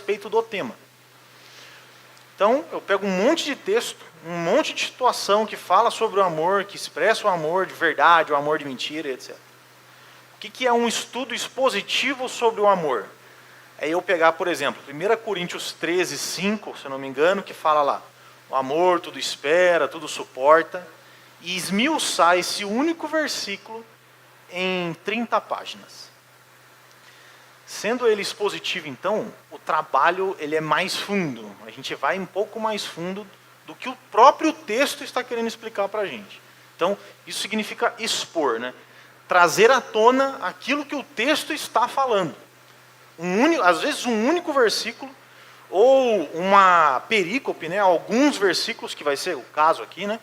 respeito do tema. Então, eu pego um monte de texto, um monte de situação que fala sobre o amor, que expressa o amor de verdade, o amor de mentira, etc. O que é um estudo expositivo sobre o amor? É eu pegar, por exemplo, 1 Coríntios 13, 5, se eu não me engano, que fala lá, o amor tudo espera, tudo suporta, e esmiuçar esse único versículo em 30 páginas. Sendo ele expositivo, então, o trabalho ele é mais fundo. A gente vai um pouco mais fundo do que o próprio texto está querendo explicar para a gente. Então, isso significa expor, né? Trazer à tona aquilo que o texto está falando. Às vezes um único versículo, ou uma perícope, né? Alguns versículos, que vai ser o caso aqui, né?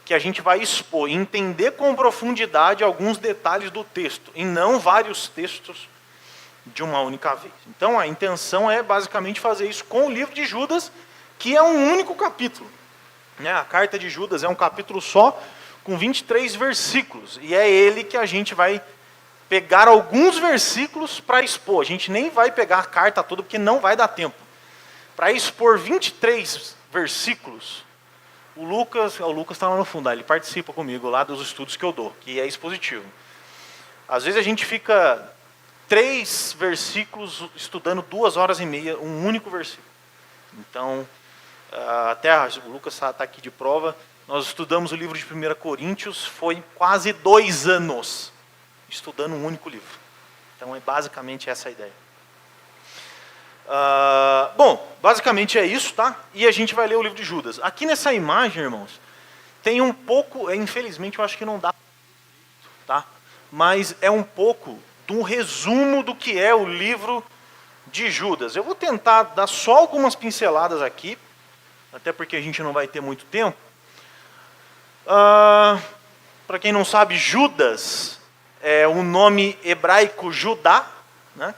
Que a gente vai expor, entender com profundidade alguns detalhes do texto, e não vários textos de uma única vez. Então a intenção é basicamente fazer isso com o livro de Judas, que é um único capítulo. A carta de Judas é um capítulo só, com 23 versículos, e é ele que a gente vai pegar alguns versículos para expor. A gente nem vai pegar a carta toda, porque não vai dar tempo. Para expor 23 versículos, o Lucas está lá no fundo, ele participa comigo lá dos estudos que eu dou, que é expositivo. Às vezes a gente fica 3 versículos estudando 2h30, um único versículo. Então, até o Lucas está aqui de prova, nós estudamos o livro de 1 Coríntios, foi quase 2 anos estudando um único livro. Então, é basicamente essa a ideia. Bom, basicamente é isso, tá? E a gente vai ler o livro de Judas. Aqui nessa imagem, irmãos, tem um pouco, infelizmente eu acho que não dá, tá? Mas é um pouco de um resumo do que é o livro de Judas. Eu vou tentar dar só algumas pinceladas aqui, até porque a gente não vai ter muito tempo. Para quem não sabe, Judas é o nome hebraico Judá, né?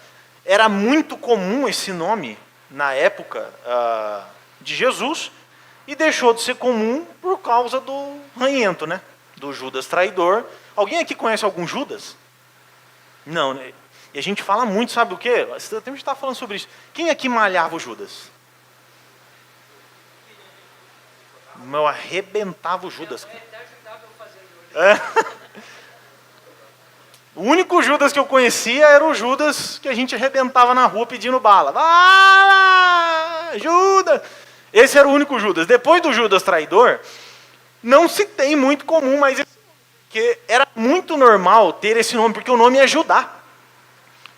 Era muito comum esse nome na época de Jesus, e deixou de ser comum por causa do ranhento, né? Do Judas traidor. Alguém aqui conhece algum Judas? Não, né? E a gente fala muito, sabe o quê? A gente está falando sobre isso. Quem aqui malhava o Judas? Eu arrebentava o Judas. O único Judas que eu conhecia era o Judas que a gente arrebentava na rua pedindo bala. Bala! Judas! Esse era o único Judas. Depois do Judas traidor, não se tem muito comum, mas porque era muito normal ter esse nome, porque o nome é Judá.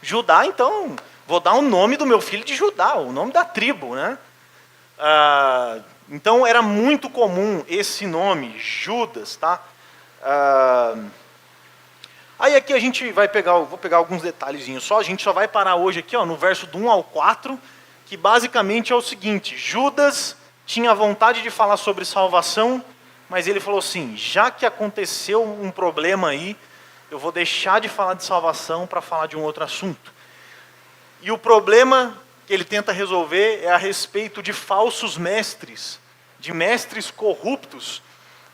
Judá, então, vou dar o nome do meu filho de Judá, o nome da tribo, né? Então era muito comum esse nome, Judas, tá? Aí aqui a gente vai vou pegar alguns detalhezinhos só, a gente só vai parar hoje aqui, ó, no verso do 1 ao 4, que basicamente é o seguinte: Judas tinha vontade de falar sobre salvação, mas ele falou assim, já que aconteceu um problema aí, eu vou deixar de falar de salvação para falar de um outro assunto. E o problema que ele tenta resolver é a respeito de falsos mestres, de mestres corruptos,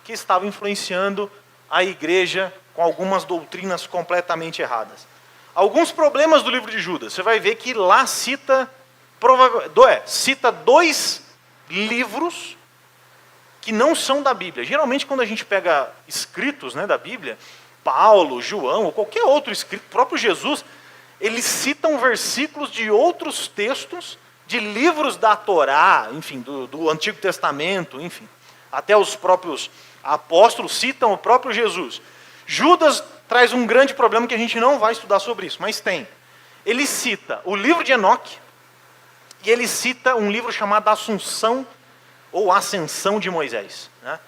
que estavam influenciando a igreja com algumas doutrinas completamente erradas. Alguns problemas do livro de Judas, você vai ver que lá cita 2 livros que não são da Bíblia. Geralmente quando a gente pega escritos, né, da Bíblia, Paulo, João, ou qualquer outro escrito, próprio Jesus, eles citam versículos de outros textos, de livros da Torá, enfim, do Antigo Testamento, enfim. Até os próprios apóstolos citam o próprio Jesus. Judas traz um grande problema que a gente não vai estudar sobre isso, mas tem. Ele cita o livro de Enoque, e ele cita um livro chamado Assunção, ou Ascensão de Moisés, né?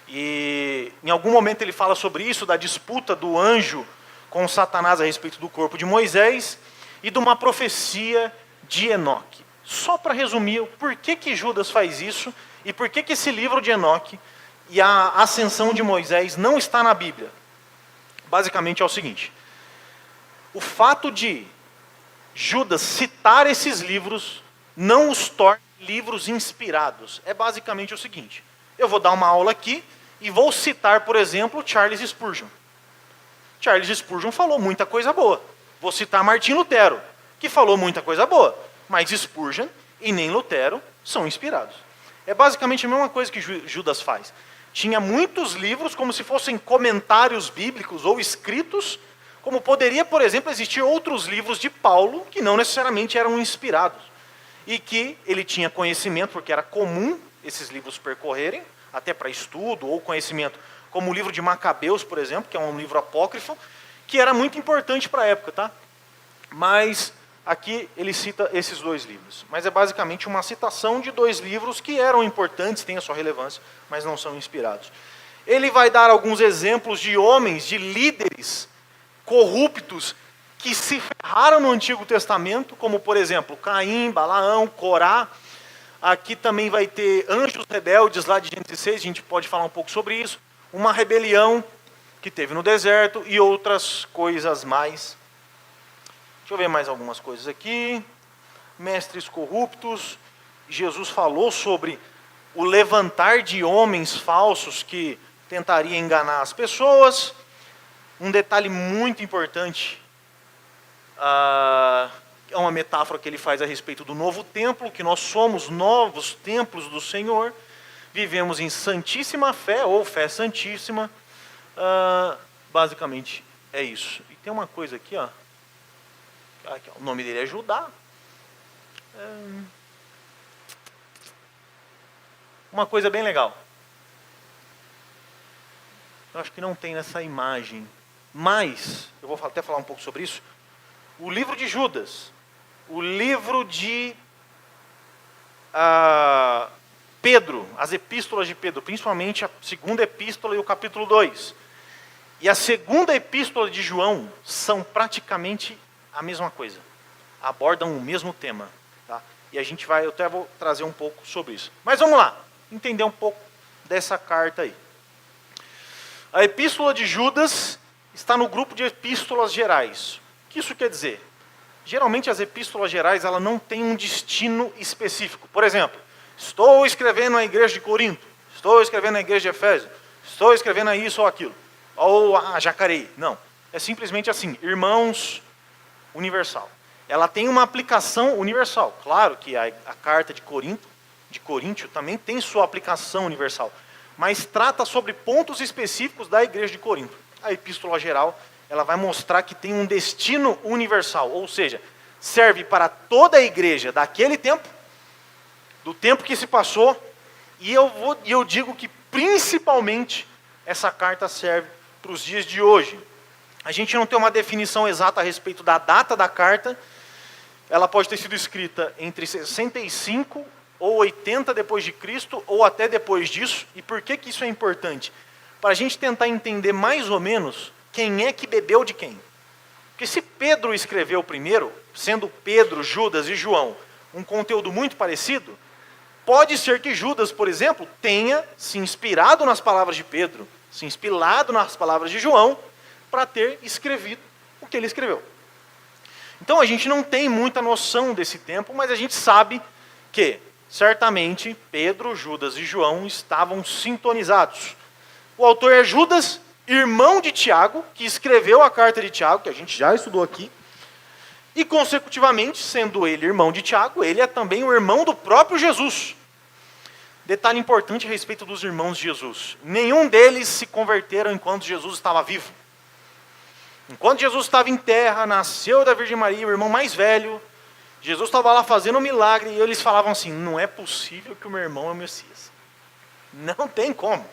E em algum momento ele fala sobre isso, da disputa do anjo com Satanás a respeito do corpo de Moisés, e de uma profecia de Enoque. Só para resumir, por que Judas faz isso, e por que esse livro de Enoque e a Ascensão de Moisés não está na Bíblia. Basicamente é o seguinte: o fato de Judas citar esses livros não os torna livros inspirados. É basicamente o seguinte: eu vou dar uma aula aqui e vou citar, por exemplo, Charles Spurgeon. Charles Spurgeon falou muita coisa boa. Vou citar Martim Lutero, que falou muita coisa boa. mas Spurgeon e nem Lutero são inspirados. É basicamente a mesma coisa que Judas faz. Tinha muitos livros como se fossem comentários bíblicos ou escritos, como poderia, por exemplo, existir outros livros de Paulo que não necessariamente eram inspirados. E que ele tinha conhecimento, porque era comum esses livros percorrerem, até para estudo ou conhecimento, como o livro de Macabeus, por exemplo, que é um livro apócrifo, que era muito importante para a época, tá? Mas aqui ele cita esses dois livros. Mas é basicamente uma citação de dois livros que eram importantes, têm a sua relevância, mas não são inspirados. Ele vai dar alguns exemplos de homens, de líderes corruptos, que se ferraram no Antigo Testamento, como por exemplo, Caim, Balaão, Corá. Aqui também vai ter anjos rebeldes lá de Gênesis 6, a gente pode falar um pouco sobre isso. Uma rebelião que teve no deserto e outras coisas mais. Deixa eu ver mais algumas coisas aqui. Mestres corruptos. Jesus falou sobre o levantar de homens falsos que tentariam enganar as pessoas. Um detalhe muito importante, é uma metáfora que ele faz a respeito do novo templo, que nós somos novos templos do Senhor, vivemos em santíssima fé, ou fé santíssima, basicamente é isso. E tem uma coisa aqui, ó, o nome dele é Judá. Uma coisa bem legal. Eu acho que não tem nessa imagem, mas, eu vou até falar um pouco sobre isso, o livro de Judas, o livro de Pedro, as epístolas de Pedro, principalmente a segunda epístola e o capítulo 2, e a segunda epístola de João, são praticamente a mesma coisa, abordam o mesmo tema, tá? E a gente vai, eu até vou trazer um pouco sobre isso. Mas vamos lá, entender um pouco dessa carta aí. A epístola de Judas está no grupo de epístolas gerais. O que isso quer dizer? Geralmente as epístolas gerais ela não têm um destino específico. Por exemplo, estou escrevendo à igreja de Corinto, estou escrevendo à igreja de Efésio, estou escrevendo a isso ou aquilo, ou a Jacareí. Não, é simplesmente assim, irmãos, universal. Ela tem uma aplicação universal. Claro que a carta de Coríntio também tem sua aplicação universal, mas trata sobre pontos específicos da igreja de Corinto. A epístola geral, ela vai mostrar que tem um destino universal, ou seja, serve para toda a igreja daquele tempo, do tempo que se passou, e eu digo que principalmente essa carta serve para os dias de hoje. A gente não tem uma definição exata a respeito da data da carta, ela pode ter sido escrita entre 65 ou 80 depois de Cristo, ou até depois disso. E por que isso é importante? Para a gente tentar entender mais ou menos quem é que bebeu de quem. Porque se Pedro escreveu primeiro, sendo Pedro, Judas e João um conteúdo muito parecido, pode ser que Judas, por exemplo, tenha se inspirado nas palavras de Pedro, se inspirado nas palavras de João, para ter escrevido o que ele escreveu. Então a gente não tem muita noção desse tempo, mas a gente sabe que certamente Pedro, Judas e João estavam sintonizados. O autor é Judas, irmão de Tiago, que escreveu a carta de Tiago, que a gente já estudou aqui. E consecutivamente, sendo ele irmão de Tiago, ele é também o irmão do próprio Jesus. Detalhe importante a respeito dos irmãos de Jesus. Nenhum deles se converteram enquanto Jesus estava vivo. Enquanto Jesus estava em terra, nasceu da Virgem Maria, o irmão mais velho, Jesus estava lá fazendo um milagre, e eles falavam assim, não é possível que o meu irmão é o Messias. Não tem como.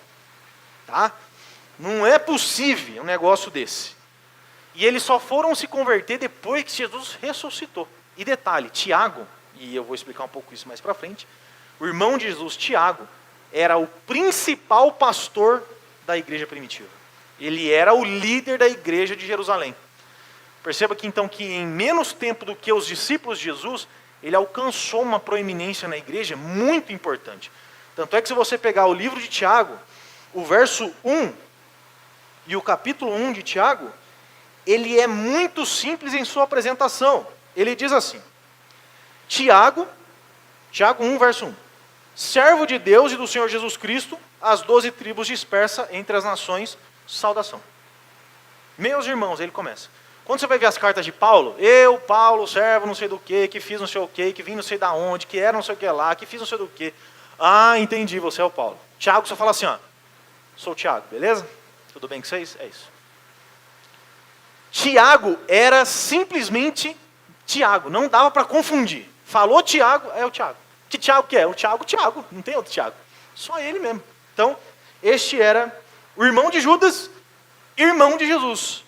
Tá? Não é possível um negócio desse. E eles só foram se converter depois que Jesus ressuscitou. E detalhe, Tiago, e eu vou explicar um pouco isso mais para frente, o irmão de Jesus, Tiago, era o principal pastor da igreja primitiva. Ele era o líder da igreja de Jerusalém. Perceba que então que em menos tempo do que os discípulos de Jesus, ele alcançou uma proeminência na igreja muito importante. Tanto é que se você pegar o livro de Tiago, o verso 1 e o capítulo 1 de Tiago, ele é muito simples em sua apresentação. Ele diz assim, Tiago 1, verso 1. Servo de Deus e do Senhor Jesus Cristo, as 12 tribos dispersas entre as nações, saudação. Meus irmãos, ele começa. Quando você vai ver as cartas de Paulo, eu, Paulo, servo não sei do que fiz não sei o que vim não sei da onde, que era não sei o que lá, que fiz não sei do que. Ah, entendi, você é o Paulo. Tiago só fala assim, ó, sou o Tiago, beleza? Tudo bem com vocês? É isso. Tiago era simplesmente Tiago, não dava para confundir. Falou Tiago, é o Tiago. Que Tiago que é? O Tiago, não tem outro Tiago. Só ele mesmo. Então, este era o irmão de Judas, irmão de Jesus.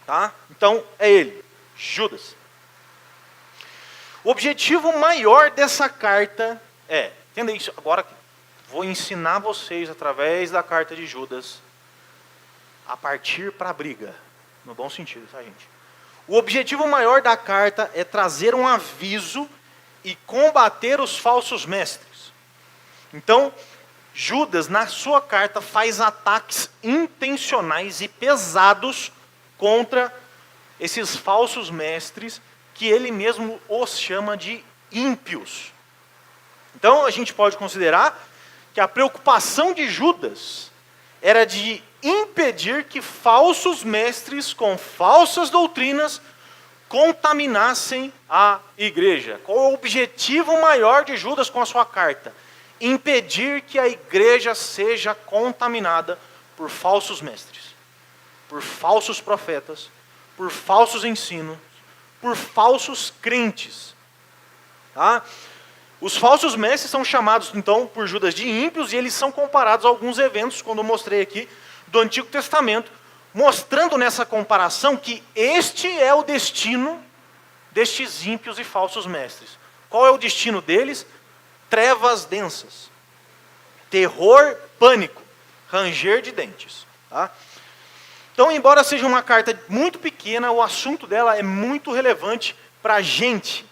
Tá? Então, é ele, Judas. O objetivo maior dessa carta é, entenda isso, agora vou ensinar vocês através da carta de Judas a partir para a briga. No bom sentido, tá, gente? O objetivo maior da carta é trazer um aviso e combater os falsos mestres. Então, Judas, na sua carta, faz ataques intencionais e pesados contra esses falsos mestres, que ele mesmo os chama de ímpios. Então, a gente pode considerar que a preocupação de Judas era de impedir que falsos mestres com falsas doutrinas contaminassem a igreja. Qual é o objetivo maior de Judas com a sua carta? Impedir que a igreja seja contaminada por falsos mestres, por falsos profetas, por falsos ensinos, por falsos crentes. Tá? Os falsos mestres são chamados, então, por Judas de ímpios, e eles são comparados a alguns eventos, quando eu mostrei aqui, do Antigo Testamento, mostrando nessa comparação que este é o destino destes ímpios e falsos mestres. Qual é o destino deles? Trevas densas, terror, pânico, ranger de dentes. Tá? Então, embora seja uma carta muito pequena, o assunto dela é muito relevante para a gente,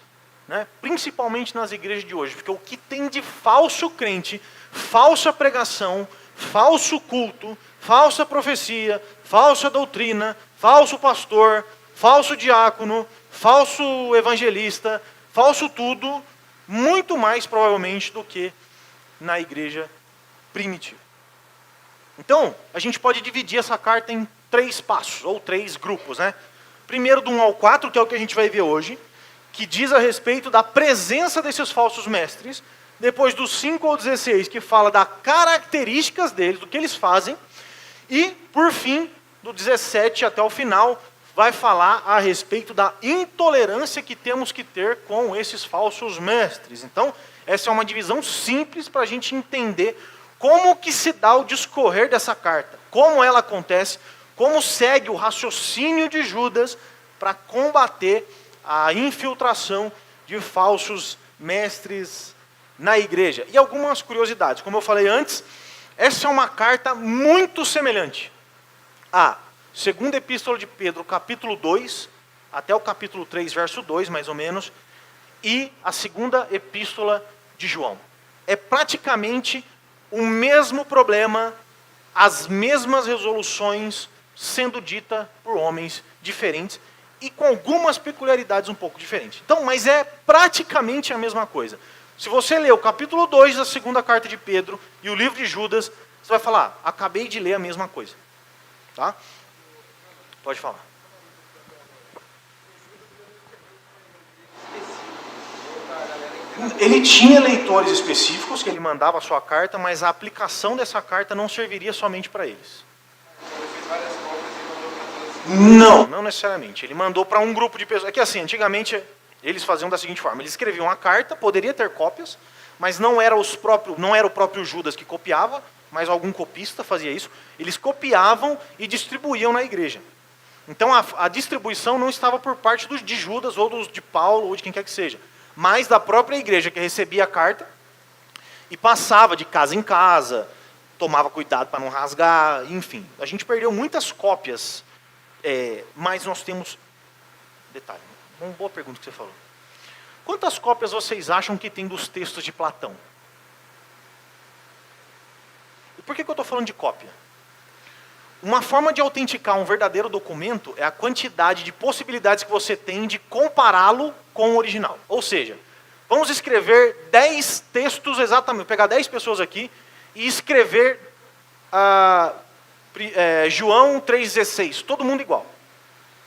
né? Principalmente nas igrejas de hoje, porque o que tem de falso crente, falsa pregação, falso culto, falsa profecia, falsa doutrina, falso pastor, falso diácono, falso evangelista, falso tudo, muito mais provavelmente do que na igreja primitiva. Então, a gente pode dividir essa carta em 3 passos, ou 3 grupos, né? Primeiro do 1 ao 4, que é o que a gente vai ver hoje, que diz a respeito da presença desses falsos mestres. Depois do 5 ao 16, que fala das características deles, do que eles fazem. E, por fim, do 17 até o final, vai falar a respeito da intolerância que temos que ter com esses falsos mestres. Então, essa é uma divisão simples para a gente entender como que se dá o discorrer dessa carta, como ela acontece, como segue o raciocínio de Judas para combater a infiltração de falsos mestres na igreja. E algumas curiosidades. Como eu falei antes, essa é uma carta muito semelhante à segunda epístola de Pedro, capítulo 2, até o capítulo 3, verso 2, mais ou menos, e a segunda epístola de João. É praticamente o mesmo problema, as mesmas resoluções sendo dita por homens diferentes e com algumas peculiaridades um pouco diferentes. Então, mas é praticamente a mesma coisa. Se você ler o capítulo 2 da segunda carta de Pedro e o livro de Judas, você vai falar, acabei de ler a mesma coisa. Tá? Pode falar. Ele tinha leitores específicos que ele mandava a sua carta, mas a aplicação dessa carta não serviria somente para eles. Não necessariamente. Ele mandou para um grupo de pessoas. É que assim, antigamente eles faziam da seguinte forma: eles escreviam a carta, poderia ter cópias, mas não era o próprio Judas que copiava, mas algum copista fazia isso. Eles copiavam e distribuíam na igreja. Então a distribuição não estava por parte de Judas, ou de Paulo, ou de quem quer que seja, mas da própria igreja que recebia a carta e passava de casa em casa, tomava cuidado para não rasgar, enfim. A gente perdeu muitas cópias, mas nós temos... Detalhe, uma boa pergunta que você falou. Quantas cópias vocês acham que tem dos textos de Platão? E por que eu estou falando de cópia? Uma forma de autenticar um verdadeiro documento é a quantidade de possibilidades que você tem de compará-lo com o original. Ou seja, vamos escrever 10 textos exatamente, pegar 10 pessoas aqui e escrever João 3,16, todo mundo igual.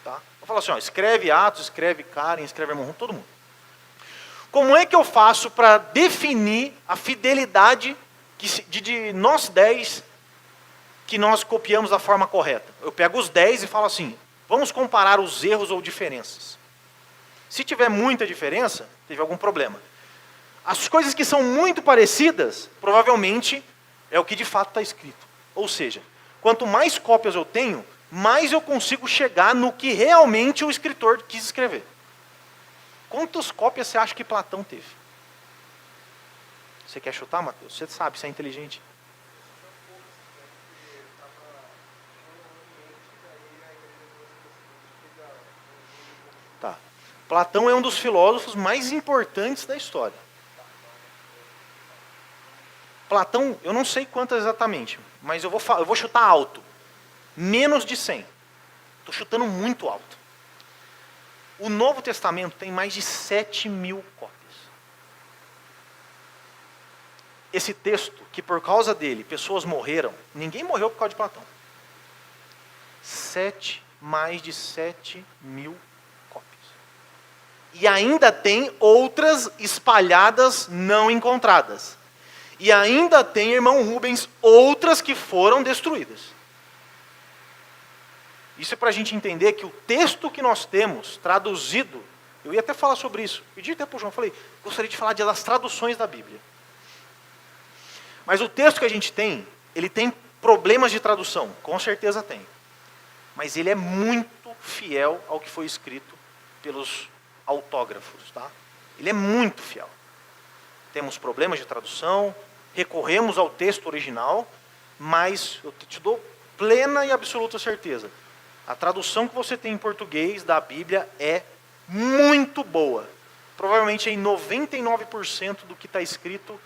Tá? falo assim, ó, escreve Atos, escreve Karen, escreve Irmão, todo mundo. Como é que eu faço para definir a fidelidade de nós 10 que nós copiamos da forma correta? Eu pego os 10 e falo assim, vamos comparar os erros ou diferenças. Se tiver muita diferença, teve algum problema. As coisas que são muito parecidas, provavelmente é o que de fato está escrito. Ou seja, quanto mais cópias eu tenho, mais eu consigo chegar no que realmente o escritor quis escrever. Quantas cópias você acha que Platão teve? Você quer chutar, Mateus? Você sabe, você é inteligente. Tá. Platão é um dos filósofos mais importantes da história. Platão, eu não sei quantas exatamente, mas eu vou chutar alto. Menos de 100. Estou chutando muito alto. O Novo Testamento tem mais de 7.000 cópias. Esse texto, que por causa dele pessoas morreram, ninguém morreu por causa de Platão. Mais de 7.000 cópias. E ainda tem outras espalhadas não encontradas. E ainda tem, irmão Rubens, outras que foram destruídas. Isso é para a gente entender que o texto que nós temos, traduzido, eu ia até falar sobre isso, pedi até para o João, falei, gostaria de falar das traduções da Bíblia. Mas o texto que a gente tem, ele tem problemas de tradução, com certeza tem. Mas ele é muito fiel ao que foi escrito pelos autógrafos, tá? Ele é muito fiel. Temos problemas de tradução, recorremos ao texto original, mas eu te dou plena e absoluta certeza. A tradução que você tem em português da Bíblia é muito boa. Provavelmente em 99% do que está escrito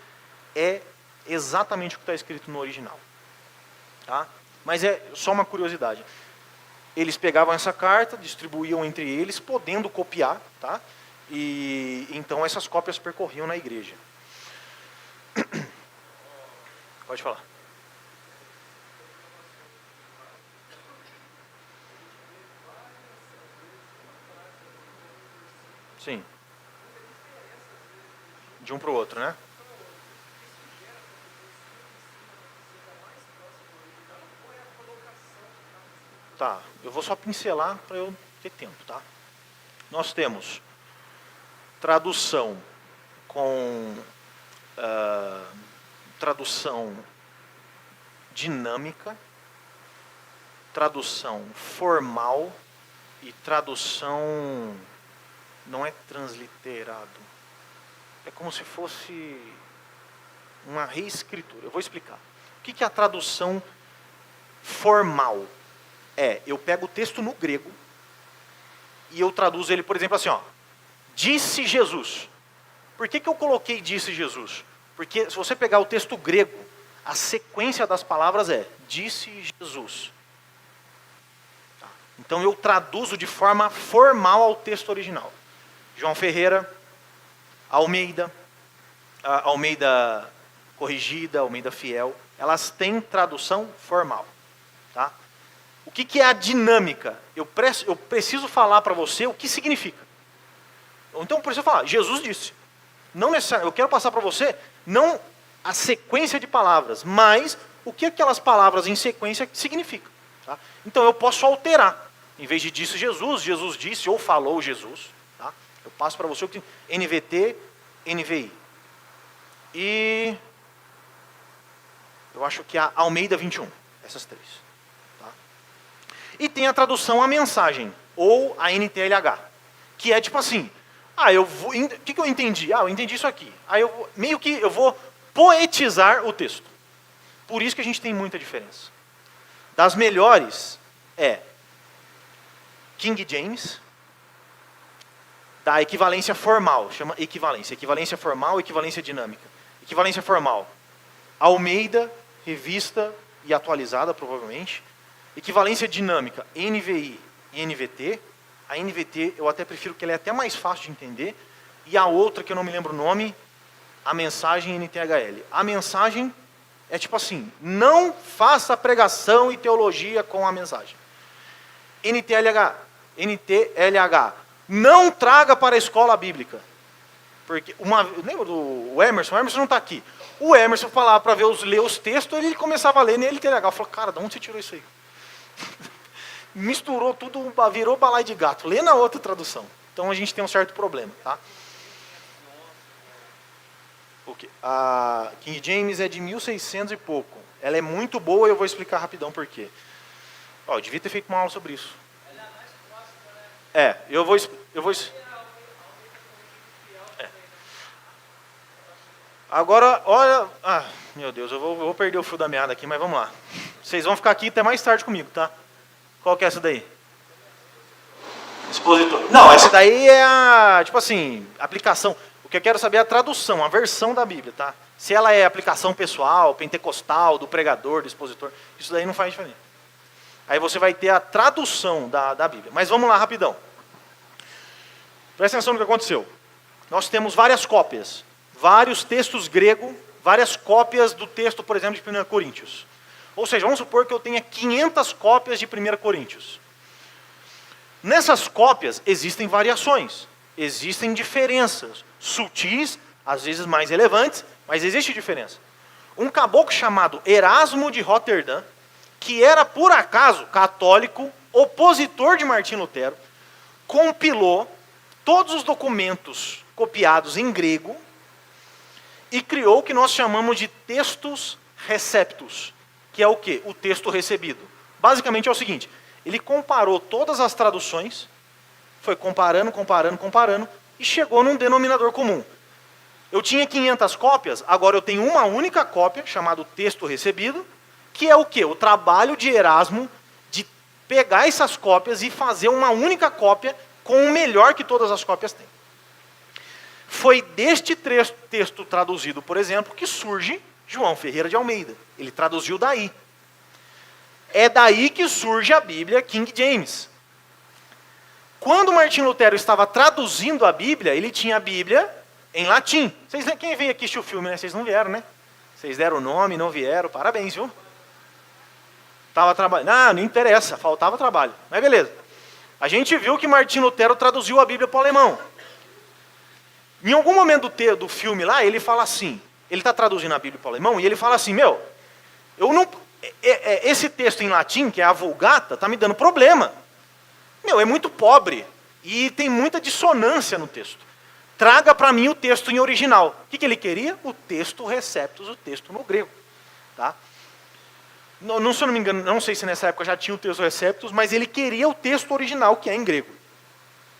é exatamente o que está escrito no original. Tá? Mas é só uma curiosidade. Eles pegavam essa carta, distribuíam entre eles, podendo copiar, tá? E então essas cópias percorriam na igreja. Pode falar. Sim. De um para o outro, né? Tá, eu vou só pincelar para eu ter tempo, tá? Nós temos tradução com tradução dinâmica, tradução formal e tradução não é transliterado. É como se fosse uma reescritura. Eu vou explicar. O que é a tradução formal? Eu pego o texto no grego e eu traduzo ele, por exemplo, assim, ó. Disse Jesus. Por que eu coloquei disse Jesus? Porque se você pegar o texto grego, a sequência das palavras é disse Jesus. Tá? Então eu traduzo de forma formal ao texto original. João Ferreira, Almeida, Almeida Corrigida, Almeida Fiel, elas têm tradução formal. Tá? O que é a dinâmica? Eu preciso falar para você o que significa. Então eu preciso falar, Jesus disse. Não necessariamente, eu quero passar para você, não a sequência de palavras, mas o que aquelas palavras em sequência significam. Tá? Então eu posso alterar. Em vez de disse Jesus, Jesus disse ou falou Jesus. Tá? Eu passo para você o que tem NVT, NVI. E eu acho que a Almeida 21. Essas três. Tá? E tem a tradução à mensagem, ou a NTLH. Que é tipo assim, o que eu entendi? Eu entendi isso aqui. Aí eu vou poetizar o texto. Por isso que a gente tem muita diferença. Das melhores é King James, da equivalência formal, chama equivalência. Equivalência formal, equivalência dinâmica. Equivalência formal, Almeida, revista e atualizada, provavelmente. Equivalência dinâmica, NVI e NVT. A NVT eu até prefiro, que ela é até mais fácil de entender. E a outra, que eu não me lembro o nome, a mensagem NTHL. A mensagem é tipo assim, não faça pregação e teologia com a mensagem. NTLH, NTLH. Não traga para a escola bíblica. Porque lembra do Emerson? O Emerson não está aqui. O Emerson falava para ler os textos, ele começava a ler nele NTLH. Eu falei, cara, de onde você tirou isso aí? Misturou tudo, virou balai de gato. Lê na outra tradução. Então a gente tem um certo problema, tá? A King James é de 1600 e pouco. Ela é muito boa e eu vou explicar rapidão por quê. Eu devia ter feito uma aula sobre isso. Eu vou Agora, olha... meu Deus, eu vou perder o fio da meada aqui, mas vamos lá. Vocês vão ficar aqui até mais tarde comigo, tá? Qual que é essa daí? Expositor. Não, essa daí é a, tipo assim, aplicação. O que eu quero saber é a tradução, a versão da Bíblia, tá? Se ela é aplicação pessoal, pentecostal, do pregador, do expositor, isso daí não faz diferença. Aí você vai ter a tradução da Bíblia. Mas vamos lá, rapidão. Presta atenção no que aconteceu. Nós temos várias cópias, vários textos grego, várias cópias do texto, por exemplo, de 1 Coríntios. Ou seja, vamos supor que eu tenha 500 cópias de 1 Coríntios. Nessas cópias existem variações, existem diferenças, sutis, às vezes mais relevantes, mas existe diferença. Um caboclo chamado Erasmo de Roterdã, que era por acaso católico, opositor de Martim Lutero, compilou todos os documentos copiados em grego e criou o que nós chamamos de textus receptus, que é o quê? O texto recebido. Basicamente é o seguinte, ele comparou todas as traduções, foi comparando, e chegou num denominador comum. Eu tinha 500 cópias, agora eu tenho uma única cópia, chamada texto recebido, que é o quê? O trabalho de Erasmo de pegar essas cópias e fazer uma única cópia com o melhor que todas as cópias têm. Foi deste texto traduzido, por exemplo, que surge João Ferreira de Almeida. Ele traduziu daí. É daí que surge a Bíblia King James. Quando Martim Lutero estava traduzindo a Bíblia, ele tinha a Bíblia em latim. Quem veio aqui assistir o filme, né? Vocês não vieram, né? Vocês deram o nome, não vieram. Parabéns, viu? Estava trabalhando. Não interessa, faltava trabalho. Mas beleza. A gente viu que Martim Lutero traduziu a Bíblia para o alemão. Em algum momento do filme lá, ele fala assim, ele está traduzindo a Bíblia para o alemão, e ele fala assim, esse texto em latim, que é a Vulgata, está me dando problema. É muito pobre, e tem muita dissonância no texto. Traga para mim o texto em original. O que ele queria? O texto receptus, o texto no grego. Tá? Não, se eu não me engano, não sei se nessa época já tinha o texto receptus, mas ele queria o texto original, que é em grego.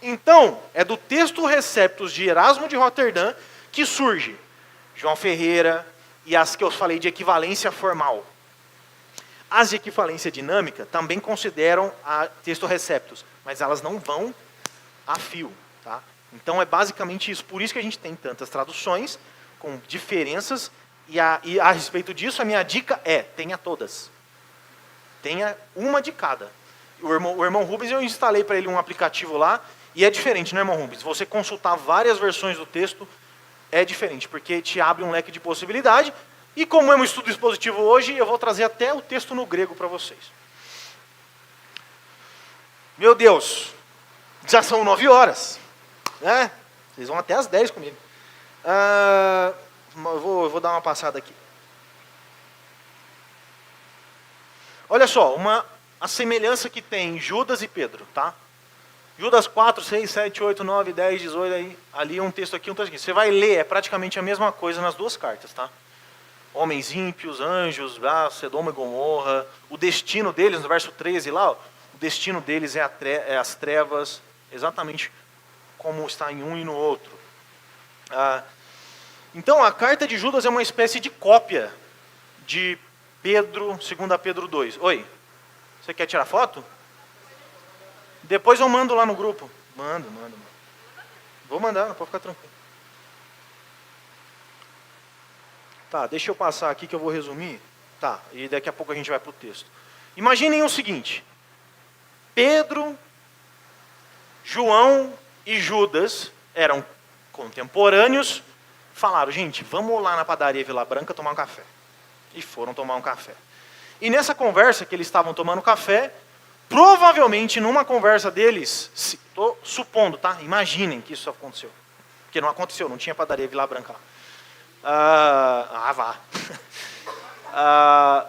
Então, é do texto receptus de Erasmo de Roterdã que surge João Ferreira e as que eu falei de equivalência formal. As de equivalência dinâmica também consideram a texto receptus, mas elas não vão a fio. Tá? Então é basicamente isso. Por isso que a gente tem tantas traduções, com diferenças, e a respeito disso a minha dica é, tenha todas. Tenha uma de cada. O irmão Rubens, eu instalei para ele um aplicativo lá, e é diferente, né, irmão Rubens? Você consultar várias versões do texto é diferente, porque te abre um leque de possibilidade. E como é um estudo expositivo hoje, eu vou trazer até o texto no grego para vocês. Meu Deus, já são 9 horas. Né? Vocês vão até às 10 comigo. Eu vou dar uma passada aqui. Olha só, a semelhança que tem Judas e Pedro, tá? Judas 4, 6, 7, 8, 9, 10, 18, ali um texto aqui, um texto aqui. Você vai ler, é praticamente a mesma coisa nas duas cartas, tá? Homens ímpios, anjos, Sodoma e Gomorra. O destino deles, no verso 13 lá, o destino deles é as trevas, exatamente como está em um e no outro. Então, a carta de Judas é uma espécie de cópia de Pedro, 2 Pedro 2. Oi, você quer tirar foto? Depois eu mando lá no grupo. Mando. Vou mandar, não pode ficar tranquilo. Tá, deixa eu passar aqui que eu vou resumir. Tá, e daqui a pouco a gente vai para o texto. Imaginem o seguinte. Pedro, João e Judas eram contemporâneos. Falaram, gente, vamos lá na padaria Vila Branca tomar um café. E foram tomar um café. E nessa conversa que eles estavam tomando café, provavelmente numa conversa deles, estou supondo, tá? Imaginem que isso aconteceu. Porque não aconteceu, não tinha padaria Vila Branca. Vá.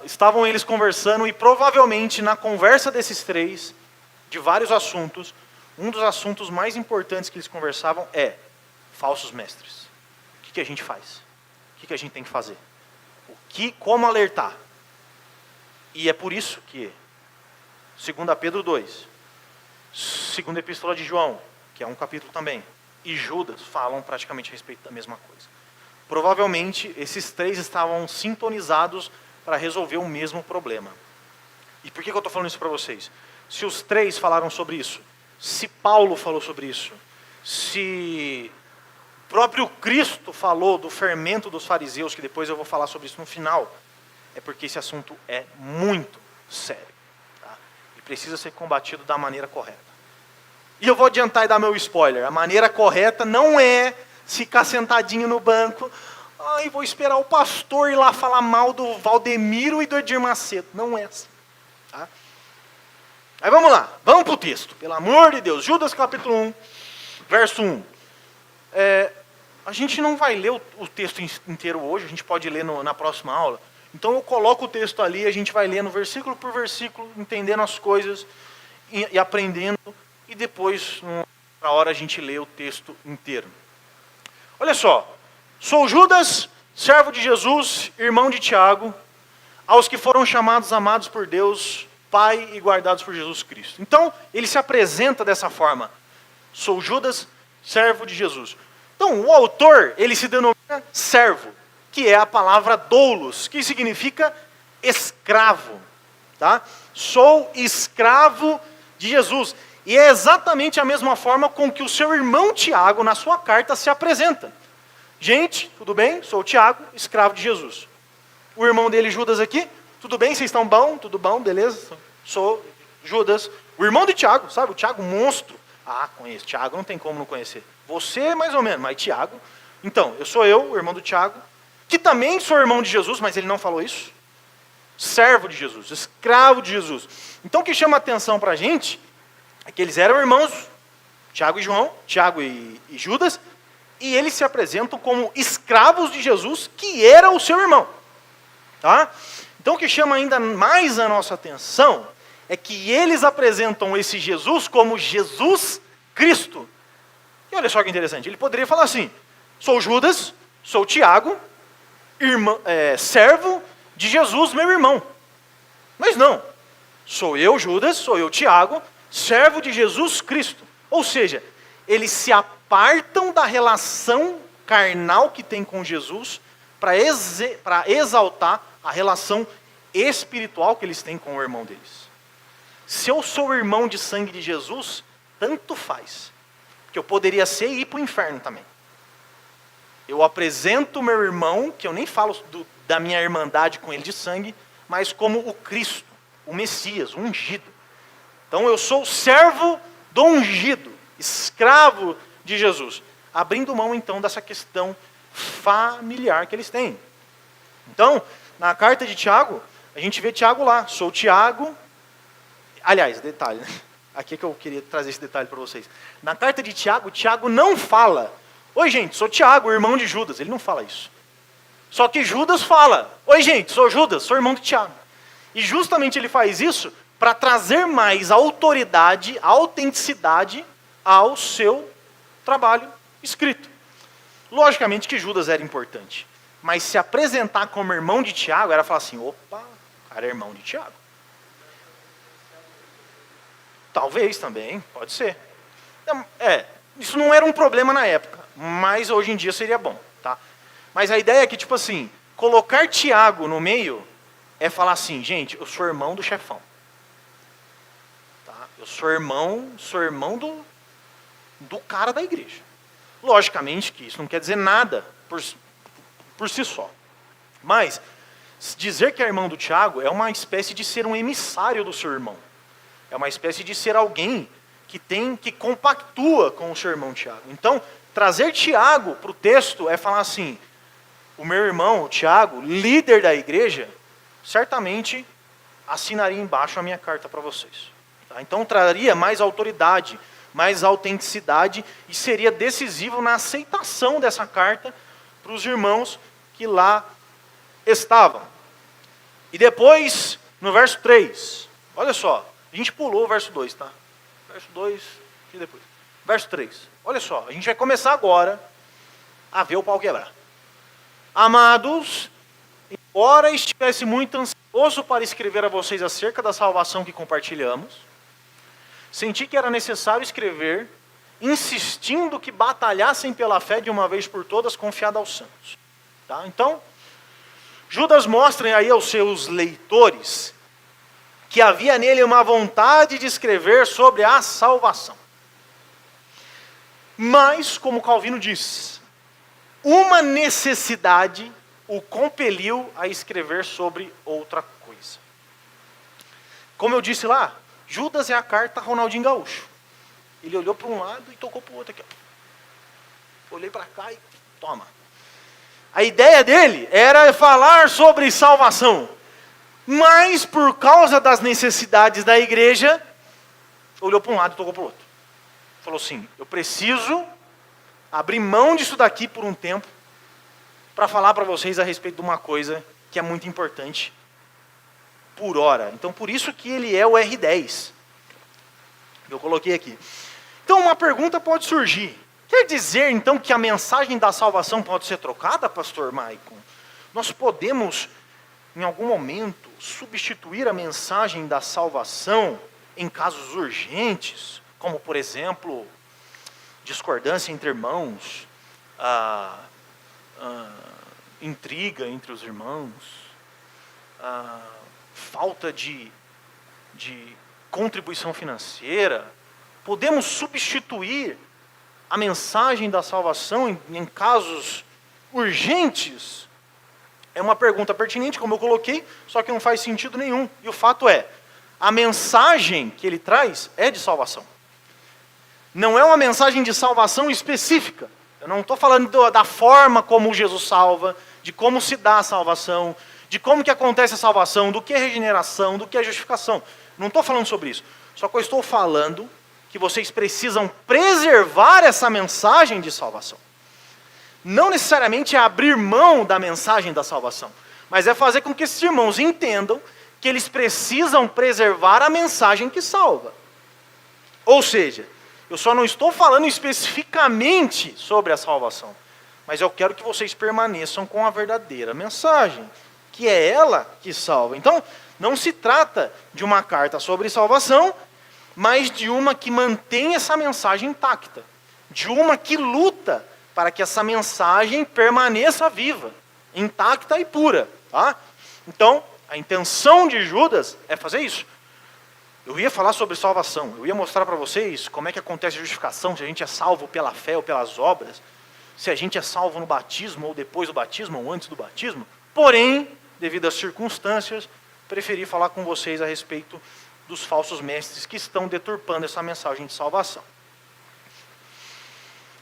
Estavam eles conversando e provavelmente na conversa desses três, de vários assuntos, um dos assuntos mais importantes que eles conversavam é falsos mestres. O que a gente faz? O que a gente tem que fazer? Como alertar? E é por isso que 2 Pedro 2, 2 Epístola de João, que é um capítulo também, e Judas falam praticamente a respeito da mesma coisa. Provavelmente esses três estavam sintonizados para resolver o mesmo problema. E por que eu estou falando isso para vocês? Se os três falaram sobre isso, se Paulo falou sobre isso, se o próprio Cristo falou do fermento dos fariseus, que depois eu vou falar sobre isso no final, é porque esse assunto é muito sério. Tá? E precisa ser combatido da maneira correta. E eu vou adiantar e dar meu spoiler. A maneira correta não é ficar sentadinho no banco, vou esperar o pastor ir lá falar mal do Valdemiro e do Edir Macedo. Não é assim. Tá? Aí vamos lá, vamos para o texto. Pelo amor de Deus, Judas capítulo 1, verso 1. A gente não vai ler o texto inteiro hoje, a gente pode ler na próxima aula. Então eu coloco o texto ali, a gente vai lendo versículo por versículo, entendendo as coisas e aprendendo. E depois, na hora, a gente lê o texto inteiro. Olha só. Sou Judas, servo de Jesus, irmão de Tiago, aos que foram chamados, amados por Deus, Pai e guardados por Jesus Cristo. Então, ele se apresenta dessa forma. Sou Judas, servo de Jesus. Então, o autor, ele se denomina servo, que é a palavra doulos, que significa escravo. Tá? Sou escravo de Jesus. E é exatamente a mesma forma com que o seu irmão Tiago, na sua carta, se apresenta. Gente, tudo bem? Sou o Tiago, escravo de Jesus. O irmão dele, Judas, aqui. Tudo bem? Vocês estão bom? Tudo bom? Beleza? Sou Judas. O irmão de Tiago, sabe? O Tiago, monstro. Conheço. Tiago não tem como não conhecer. Você, mais ou menos, mas Tiago. Então, eu, o irmão do Tiago, que também sou irmão de Jesus, mas ele não falou isso. Servo de Jesus, escravo de Jesus. Então, o que chama a atenção para a gente é que eles eram irmãos, Tiago e João, Tiago e Judas, e eles se apresentam como escravos de Jesus, que era o seu irmão. Tá? Então o que chama ainda mais a nossa atenção é que eles apresentam esse Jesus como Jesus Cristo. E olha só que interessante, ele poderia falar assim, sou Judas, sou Tiago, servo de Jesus, meu irmão. Mas não, sou eu Judas, sou eu Tiago, servo de Jesus Cristo. Ou seja, eles se apartam da relação carnal que tem com Jesus para exaltar a relação espiritual que eles têm com o irmão deles. Se eu sou irmão de sangue de Jesus, tanto faz. Que eu poderia ser e ir para o inferno também. Eu apresento o meu irmão, que eu nem falo da minha irmandade com ele de sangue, mas como o Cristo, o Messias, o ungido. Então eu sou servo do ungido, escravo de Jesus, abrindo mão então dessa questão familiar que eles têm. Então, na carta de Tiago, a gente vê Tiago lá, sou Tiago, aliás, detalhe, né? Aqui é que eu queria trazer esse detalhe para vocês. Na carta de Tiago, Tiago não fala, oi gente, sou Tiago, irmão de Judas, ele não fala isso. Só que Judas fala, oi gente, sou Judas, sou irmão de Tiago. E justamente ele faz isso para trazer mais autoridade, autenticidade ao seu trabalho escrito. Logicamente que Judas era importante, mas se apresentar como irmão de Tiago era falar assim, opa, o cara é irmão de Tiago. Talvez também, pode ser. Isso não era um problema na época, mas hoje em dia seria bom. Tá? Mas a ideia é que, tipo assim, colocar Tiago no meio é falar assim, gente, eu sou irmão do chefão. Tá? Eu sou irmão do cara da igreja. Logicamente que isso não quer dizer nada por si só. Mas dizer que é irmão do Tiago é uma espécie de ser um emissário do seu irmão. É uma espécie de ser alguém que compactua com o seu irmão Tiago. Então, trazer Tiago para o texto é falar assim, o meu irmão, o Tiago, líder da igreja, certamente assinaria embaixo a minha carta para vocês. Tá? Tá? Então traria mais autoridade, mais autenticidade e seria decisivo na aceitação dessa carta para os irmãos que lá estavam. E depois, no verso 3, olha só, a gente pulou o verso 2, tá? Verso 2 e depois. Verso 3, olha só, a gente vai começar agora a ver o pau quebrar. Amados, embora estivesse muito ansioso para escrever a vocês acerca da salvação que compartilhamos, senti que era necessário escrever, insistindo que batalhassem pela fé de uma vez por todas, confiada aos santos. Tá? Então, Judas mostra aí aos seus leitores que havia nele uma vontade de escrever sobre a salvação. Mas, como Calvino diz, uma necessidade o compeliu a escrever sobre outra coisa. Como eu disse lá, Judas é a carta Ronaldinho Gaúcho. Ele olhou para um lado e tocou para o outro aqui. Olhei para cá e toma. A ideia dele era falar sobre salvação. Mas por causa das necessidades da igreja, olhou para um lado e tocou para o outro. Falou assim, eu preciso abrir mão disso daqui por um tempo para falar para vocês a respeito de uma coisa que é muito importante por hora. Então, por isso que ele é o R10. Eu coloquei aqui. Então, uma pergunta pode surgir. Quer dizer, então, que a mensagem da salvação pode ser trocada, pastor Maicon? Nós podemos, em algum momento, substituir a mensagem da salvação em casos urgentes, como, por exemplo, discordância entre irmãos, intriga entre os irmãos, falta de contribuição financeira. Podemos substituir a mensagem da salvação em casos urgentes? É uma pergunta pertinente, como eu coloquei, só que não faz sentido nenhum. E o fato é, a mensagem que ele traz é de salvação. Não é uma mensagem de salvação específica. Eu não estou falando da forma como Jesus salva, de como se dá a salvação, de como que acontece a salvação, do que é regeneração, do que é justificação. Não estou falando sobre isso. Só que eu estou falando que vocês precisam preservar essa mensagem de salvação. Não necessariamente é abrir mão da mensagem da salvação, mas é fazer com que esses irmãos entendam que eles precisam preservar a mensagem que salva. Ou seja, eu só não estou falando especificamente sobre a salvação, mas eu quero que vocês permaneçam com a verdadeira mensagem, que é ela que salva. Então, não se trata de uma carta sobre salvação, mas de uma que mantém essa mensagem intacta, de uma que luta para que essa mensagem permaneça viva, intacta e pura. Tá? Então, a intenção de Judas é fazer isso. Eu ia falar sobre salvação, eu ia mostrar para vocês como é que acontece a justificação, se a gente é salvo pela fé ou pelas obras, se a gente é salvo no batismo, ou depois do batismo, ou antes do batismo. Porém, devido às circunstâncias, preferi falar com vocês a respeito dos falsos mestres que estão deturpando essa mensagem de salvação.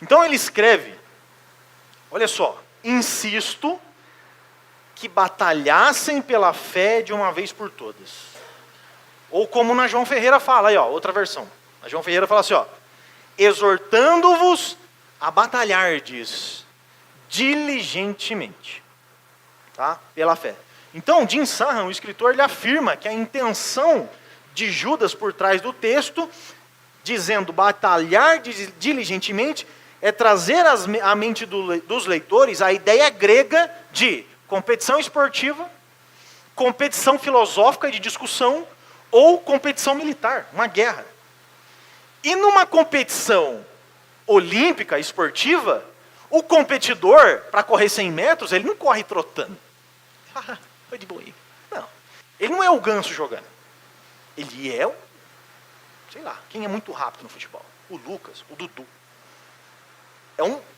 Então ele escreve, olha só, insisto que batalhassem pela fé de uma vez por todas. Ou como na João Ferreira fala, aí ó, outra versão. A João Ferreira fala assim, ó, exortando-vos a batalhardes diligentemente, tá? Pela fé. Então, Jim Sahan, o escritor, ele afirma que a intenção de Judas por trás do texto, dizendo batalhar diligentemente, é trazer à mente dos leitores a ideia grega de competição esportiva, competição filosófica de discussão, ou competição militar, uma guerra. E numa competição olímpica, esportiva, o competidor, para correr 100 metros, ele não corre trotando. Foi de boa aí. Não. Ele não é o Ganso jogando. Ele é o, sei lá, quem é muito rápido no futebol? O Lucas, o Dudu.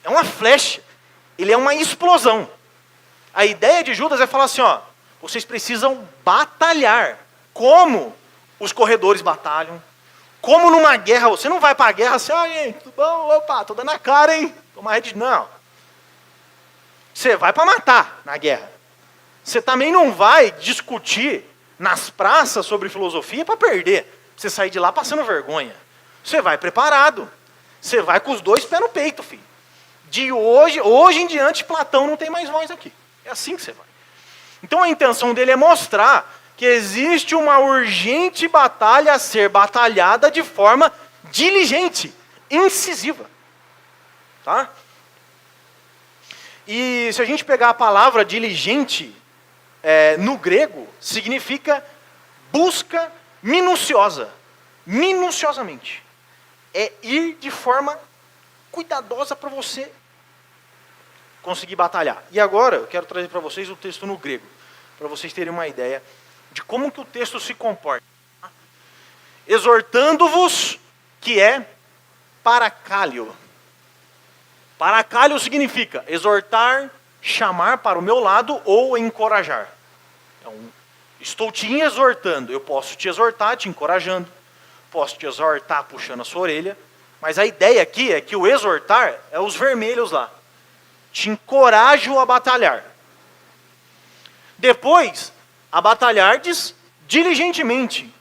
É uma flecha. Ele é uma explosão. A ideia de Judas é falar assim, ó, vocês precisam batalhar. Como os corredores batalham. Como numa guerra, você não vai para a guerra assim, ó, gente, tudo bom? Opa, tô dando a cara, hein? Toma rede. Não. Você vai para matar na guerra. Você também não vai discutir nas praças sobre filosofia para perder. você sair de lá passando vergonha. Você vai preparado. Você vai com os 2 pés no peito, filho. De hoje em diante, Platão não tem mais voz aqui. É assim que você vai. Então a intenção dele é mostrar que existe uma urgente batalha a ser batalhada de forma diligente, incisiva. Tá? E se a gente pegar a palavra diligente, no grego, significa busca minuciosa. Minuciosamente. É ir de forma cuidadosa para você conseguir batalhar. E agora eu quero trazer para vocês o texto no grego, para vocês terem uma ideia de como que o texto se comporta. Exortando-vos, que é paracálio. Paracálio significa exortar, chamar para o meu lado ou encorajar. Então, estou te exortando, eu posso te exortar te encorajando, posso te exortar puxando a sua orelha, mas a ideia aqui é que o exortar é os vermelhos lá. Te encorajo a batalhar. Depois, a batalhardes diligentemente.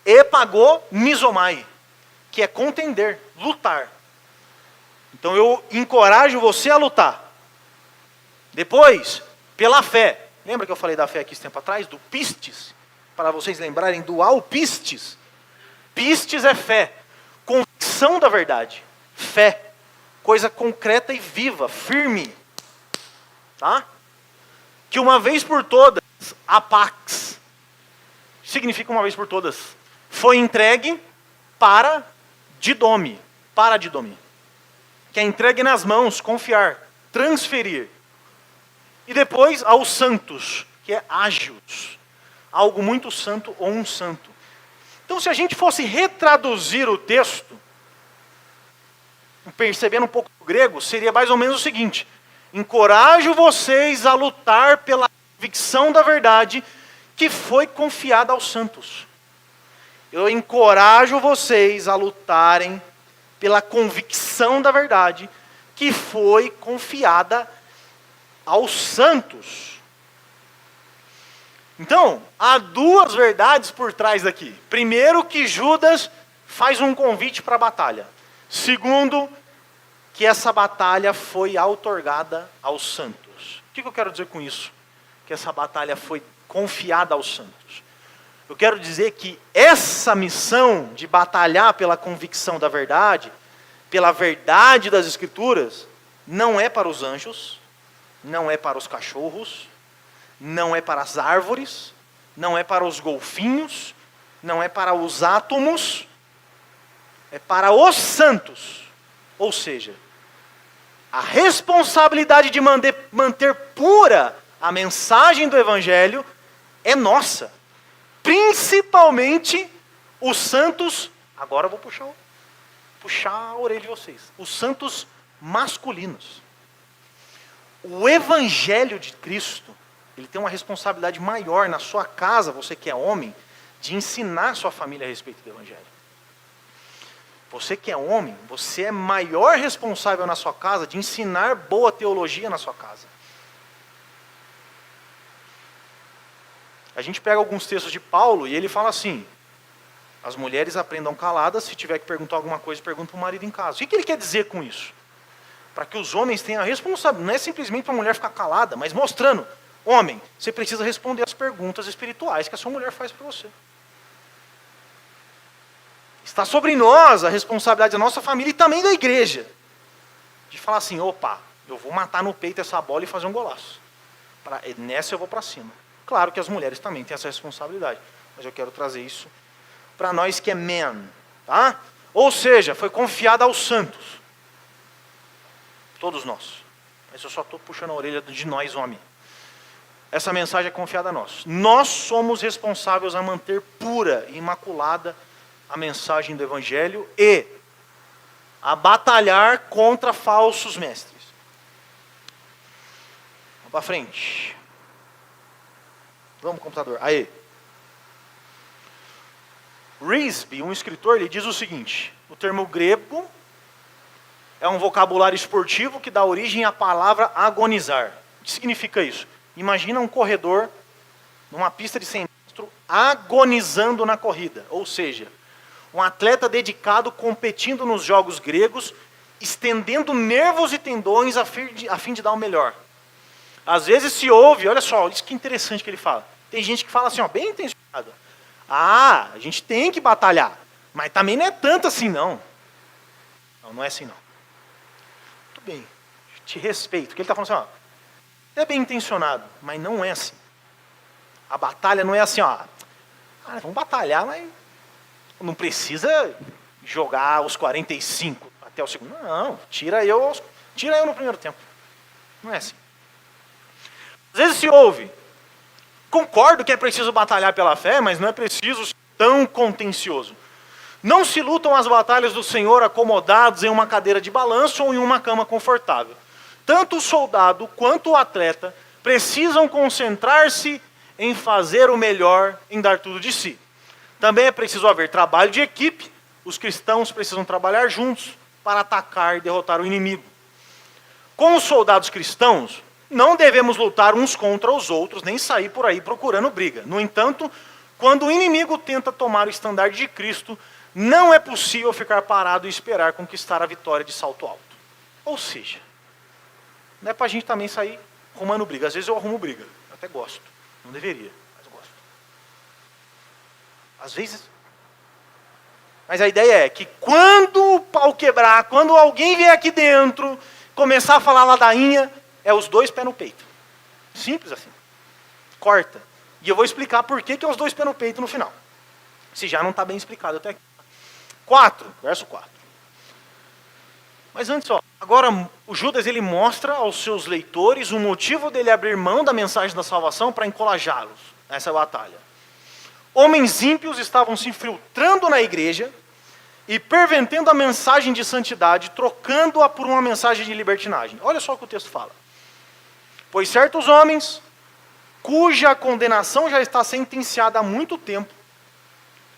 Epagô misomai, que é contender, lutar. Então eu encorajo você a lutar. Depois, pela fé. Lembra que eu falei da fé aqui esse tempo atrás? Do pistes? Para vocês lembrarem do alpistes. Pistes é fé. Convicção da verdade. Fé. Coisa concreta e viva, firme. Tá? Que uma vez por todas, a pax, significa uma vez por todas, foi entregue para didome. Para didome. Que é entregue nas mãos, confiar, transferir. E depois aos santos, que é ágios. Algo muito santo ou um santo. Então se a gente fosse retraduzir o texto, percebendo um pouco do grego, seria mais ou menos o seguinte: encorajo vocês a lutar pela convicção da verdade que foi confiada aos santos. Eu encorajo vocês a lutarem pela convicção da verdade que foi confiada aos santos. Então, há 2 verdades por trás daqui. Primeiro, que Judas faz um convite para a batalha. Segundo, que essa batalha foi outorgada aos santos. O que eu quero dizer com isso? Que essa batalha foi confiada aos santos. Eu quero dizer que essa missão de batalhar pela convicção da verdade, pela verdade das Escrituras, não é para os anjos, não é para os cachorros, não é para as árvores, não é para os golfinhos, não é para os átomos, é para os santos. Ou seja, a responsabilidade de manter pura a mensagem do Evangelho é nossa. Principalmente os santos, agora eu vou puxar a orelha de vocês, os santos masculinos. O Evangelho de Cristo, ele tem uma responsabilidade maior na sua casa, você que é homem, de ensinar sua família a respeito do Evangelho. Você que é homem, você é maior responsável na sua casa de ensinar boa teologia na sua casa. A gente pega alguns textos de Paulo e ele fala assim: as mulheres aprendam caladas, se tiver que perguntar alguma coisa, pergunta para o marido em casa. O que ele quer dizer com isso? Para que os homens tenham a responsabilidade, não é simplesmente para a mulher ficar calada, mas mostrando: homem, você precisa responder as perguntas espirituais que a sua mulher faz para você. Está sobre nós a responsabilidade da nossa família e também da igreja, de falar assim: opa, eu vou matar no peito essa bola e fazer um golaço. Nessa eu vou para cima. Claro que as mulheres também têm essa responsabilidade, mas eu quero trazer isso para nós que é man, tá? Ou seja, foi confiada aos santos. Todos nós. Mas eu só estou puxando a orelha de nós, homem. Essa mensagem é confiada a nós. Nós somos responsáveis a manter pura e imaculada a mensagem do Evangelho e a batalhar contra falsos mestres. Vamos para frente. Vamos, computador. Aí. Risby, um escritor, ele diz o seguinte: o termo grego é um vocabulário esportivo que dá origem à palavra agonizar. O que significa isso? Imagina um corredor numa pista de 100 metros agonizando na corrida. Ou seja, um atleta dedicado competindo nos jogos gregos, estendendo nervos e tendões a fim de dar o melhor. Às vezes se ouve, olha só, isso que interessante que ele fala. Tem gente que fala assim, ó, bem intencionado. Ah, a gente tem que batalhar, mas também não é tanto assim não. Não, não é assim não. Tudo bem, te respeito. Porque ele está falando assim, ó, é bem intencionado, mas não é assim. A batalha não é assim, ó. Ah, vamos batalhar, mas não precisa jogar os 45 até o segundo. Não, tira eu no primeiro tempo. Não é assim. Às vezes se ouve, concordo que é preciso batalhar pela fé, mas não é preciso ser tão contencioso. Não se lutam as batalhas do Senhor acomodados em uma cadeira de balanço ou em uma cama confortável. Tanto o soldado quanto o atleta precisam concentrar-se em fazer o melhor, em dar tudo de si. Também é preciso haver trabalho de equipe. Os cristãos precisam trabalhar juntos para atacar e derrotar o inimigo. Com os soldados cristãos, não devemos lutar uns contra os outros, nem sair por aí procurando briga. No entanto, quando o inimigo tenta tomar o estandarte de Cristo, não é possível ficar parado e esperar conquistar a vitória de salto alto. Ou seja, não é para a gente também sair arrumando briga. Às vezes eu arrumo briga, eu até gosto. Não deveria, mas eu gosto. Às vezes. Mas a ideia é que quando o pau quebrar, quando alguém vier aqui dentro, começar a falar ladainha, é os dois pés no peito. Simples assim. Corta. E eu vou explicar por que é os dois pés no peito no final. Se já não está bem explicado até aqui. 4, verso 4. Mas antes, ó, agora o Judas ele mostra aos seus leitores o motivo dele abrir mão da mensagem da salvação para encorajá-los nessa batalha. Homens ímpios estavam se infiltrando na igreja e pervertendo a mensagem de santidade, trocando-a por uma mensagem de libertinagem. Olha só o que o texto fala. Pois certos homens, cuja condenação já está sentenciada há muito tempo,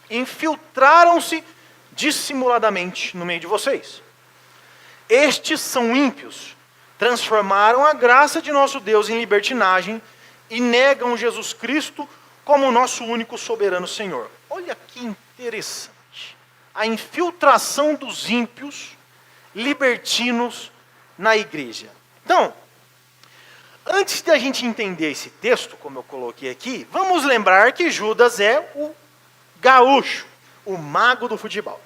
infiltraram-se dissimuladamente no meio de vocês. Estes são ímpios, transformaram a graça de nosso Deus em libertinagem e negam Jesus Cristo como nosso único soberano Senhor. Olha que interessante. A infiltração dos ímpios, libertinos, na igreja. Então, antes de a gente entender esse texto, como eu coloquei aqui, vamos lembrar que Judas é o gaúcho, o mago do futebol.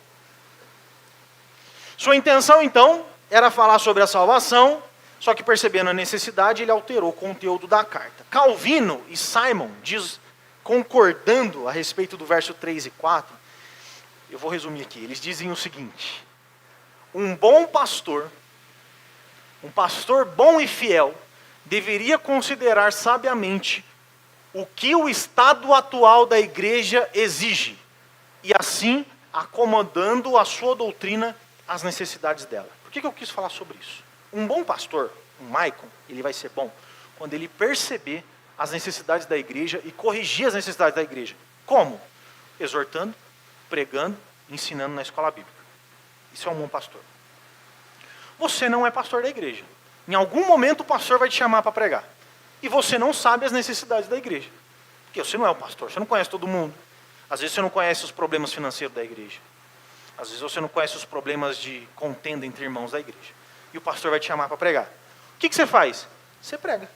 Sua intenção, então, era falar sobre a salvação, só que percebendo a necessidade, ele alterou o conteúdo da carta. Calvino e Simon, concordando a respeito do verso 3 e 4, eu vou resumir aqui, eles dizem o seguinte: um bom pastor, um pastor bom e fiel, deveria considerar sabiamente o que o estado atual da igreja exige, e assim acomodando a sua doutrina às necessidades dela. Por que eu quis falar sobre isso? Um bom pastor, um Maicon, ele vai ser bom quando ele perceber as necessidades da igreja e corrigir as necessidades da igreja. Como? Exortando, pregando, ensinando na escola bíblica. Isso é um bom pastor. Você não é pastor da igreja. Em algum momento o pastor vai te chamar para pregar. E você não sabe as necessidades da igreja. Porque você não é o pastor, você não conhece todo mundo. Às vezes você não conhece os problemas financeiros da igreja. Às vezes você não conhece os problemas de contenda entre irmãos da igreja. E o pastor vai te chamar para pregar. O que você faz? Você prega.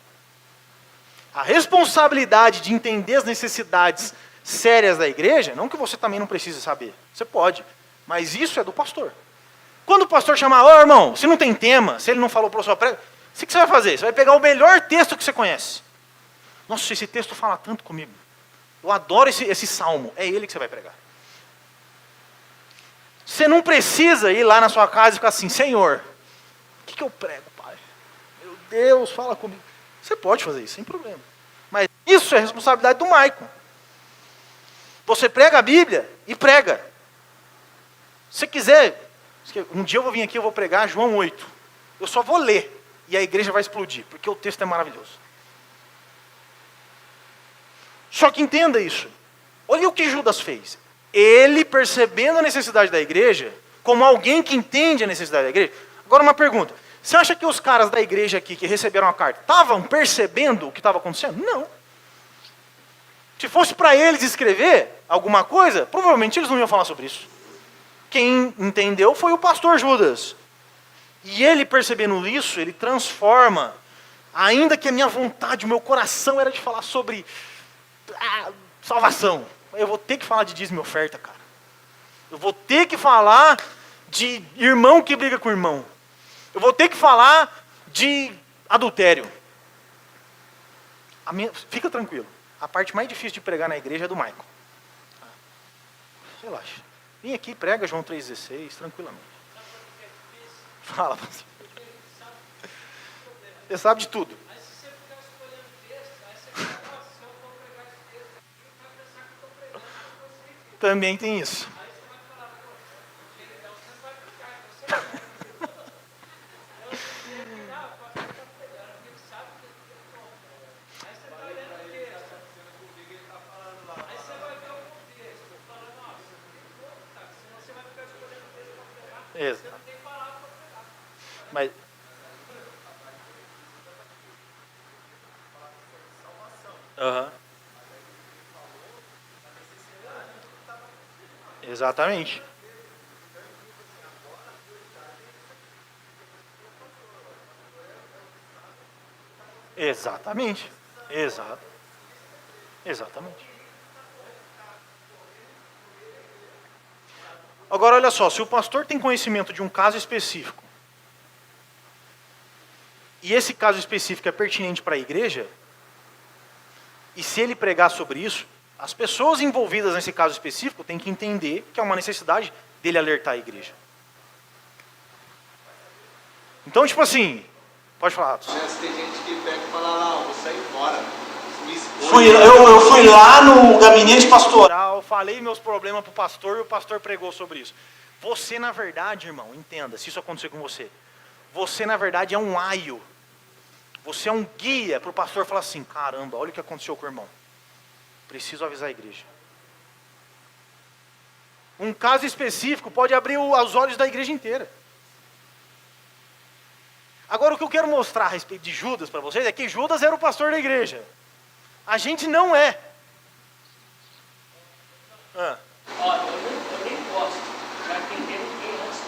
A responsabilidade de entender as necessidades sérias da igreja, não que você também não precise saber. Você pode. Mas isso é do pastor. Quando o pastor chamar, ô irmão, se não tem tema, se ele não falou para a sua prega, o que você vai fazer? Você vai pegar o melhor texto que você conhece. Nossa, esse texto fala tanto comigo. Eu adoro esse salmo. É ele que você vai pregar. Você não precisa ir lá na sua casa e ficar assim, Senhor, o que eu prego, Pai? Meu Deus, fala comigo. Você pode fazer isso, sem problema. Mas isso é responsabilidade do Maicon. Você prega a Bíblia e prega. Se quiser, um dia eu vou vir aqui e vou pregar João 8. Eu só vou ler e a igreja vai explodir, porque o texto é maravilhoso. Só que entenda isso. Olha o que Judas fez. Ele, percebendo a necessidade da igreja, como alguém que entende a necessidade da igreja. Agora uma pergunta. Você acha que os caras da igreja aqui que receberam a carta estavam percebendo o que estava acontecendo? Não. Se fosse para eles escrever alguma coisa, provavelmente eles não iam falar sobre isso. Quem entendeu foi o pastor Judas. E ele, percebendo isso, ele transforma, ainda que a minha vontade, o meu coração era de falar sobre salvação. Eu vou ter que falar de dízimo e oferta, cara. Eu vou ter que falar de irmão que briga com irmão. Eu vou ter que falar de adultério. Fica tranquilo. A parte mais difícil de pregar na igreja é do Michael. Relaxa. Vem aqui, prega João 3,16, tranquilamente. Fala, pastor. Você sabe de tudo. Também tem isso. Exato. Mas exatamente. Exatamente. Exatamente. Agora, olha só, se o pastor tem conhecimento de um caso específico, e esse caso específico é pertinente para a igreja, e se ele pregar sobre isso, as pessoas envolvidas nesse caso específico têm que entender que é uma necessidade dele alertar a igreja. Então, tipo assim, pode falar. Tem gente que pega e fala lá, vou sair fora. Eu fui lá no gabinete pastoral, falei meus problemas para o pastor e o pastor pregou sobre isso. Você, na verdade, irmão, entenda, se isso acontecer com você, você, na verdade, é um aio. Você é um guia para o pastor falar assim, caramba, olha o que aconteceu com o irmão. Preciso avisar a igreja. Um caso específico pode abrir os olhos da igreja inteira. Agora, o que eu quero mostrar a respeito de Judas para vocês é que Judas era o pastor da igreja. A gente não é. Eu nem gosto de atender ninguém antes.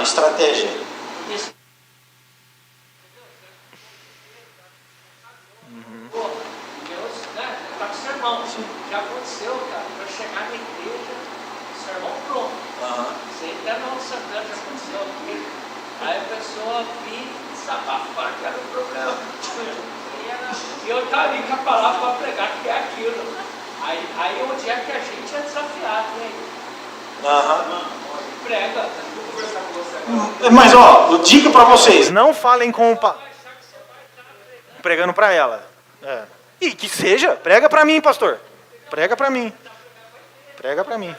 Estratégia. Deus, né? Tá com o sermão. Já aconteceu, cara. Para chegar na igreja, sermão pronto. Isso aí até na Assembleia já aconteceu aqui. Aí a pessoa vinha desabafar que era o problema. E eu estava ali com a palavra para pregar, que é aquilo. Aí onde é que a gente é desafiado, hein? Prega. Vou conversar com você agora. Mas, dica para vocês, não falem com o pregando para ela. E que seja, prega para mim, pastor. Prega para mim. Prega para mim.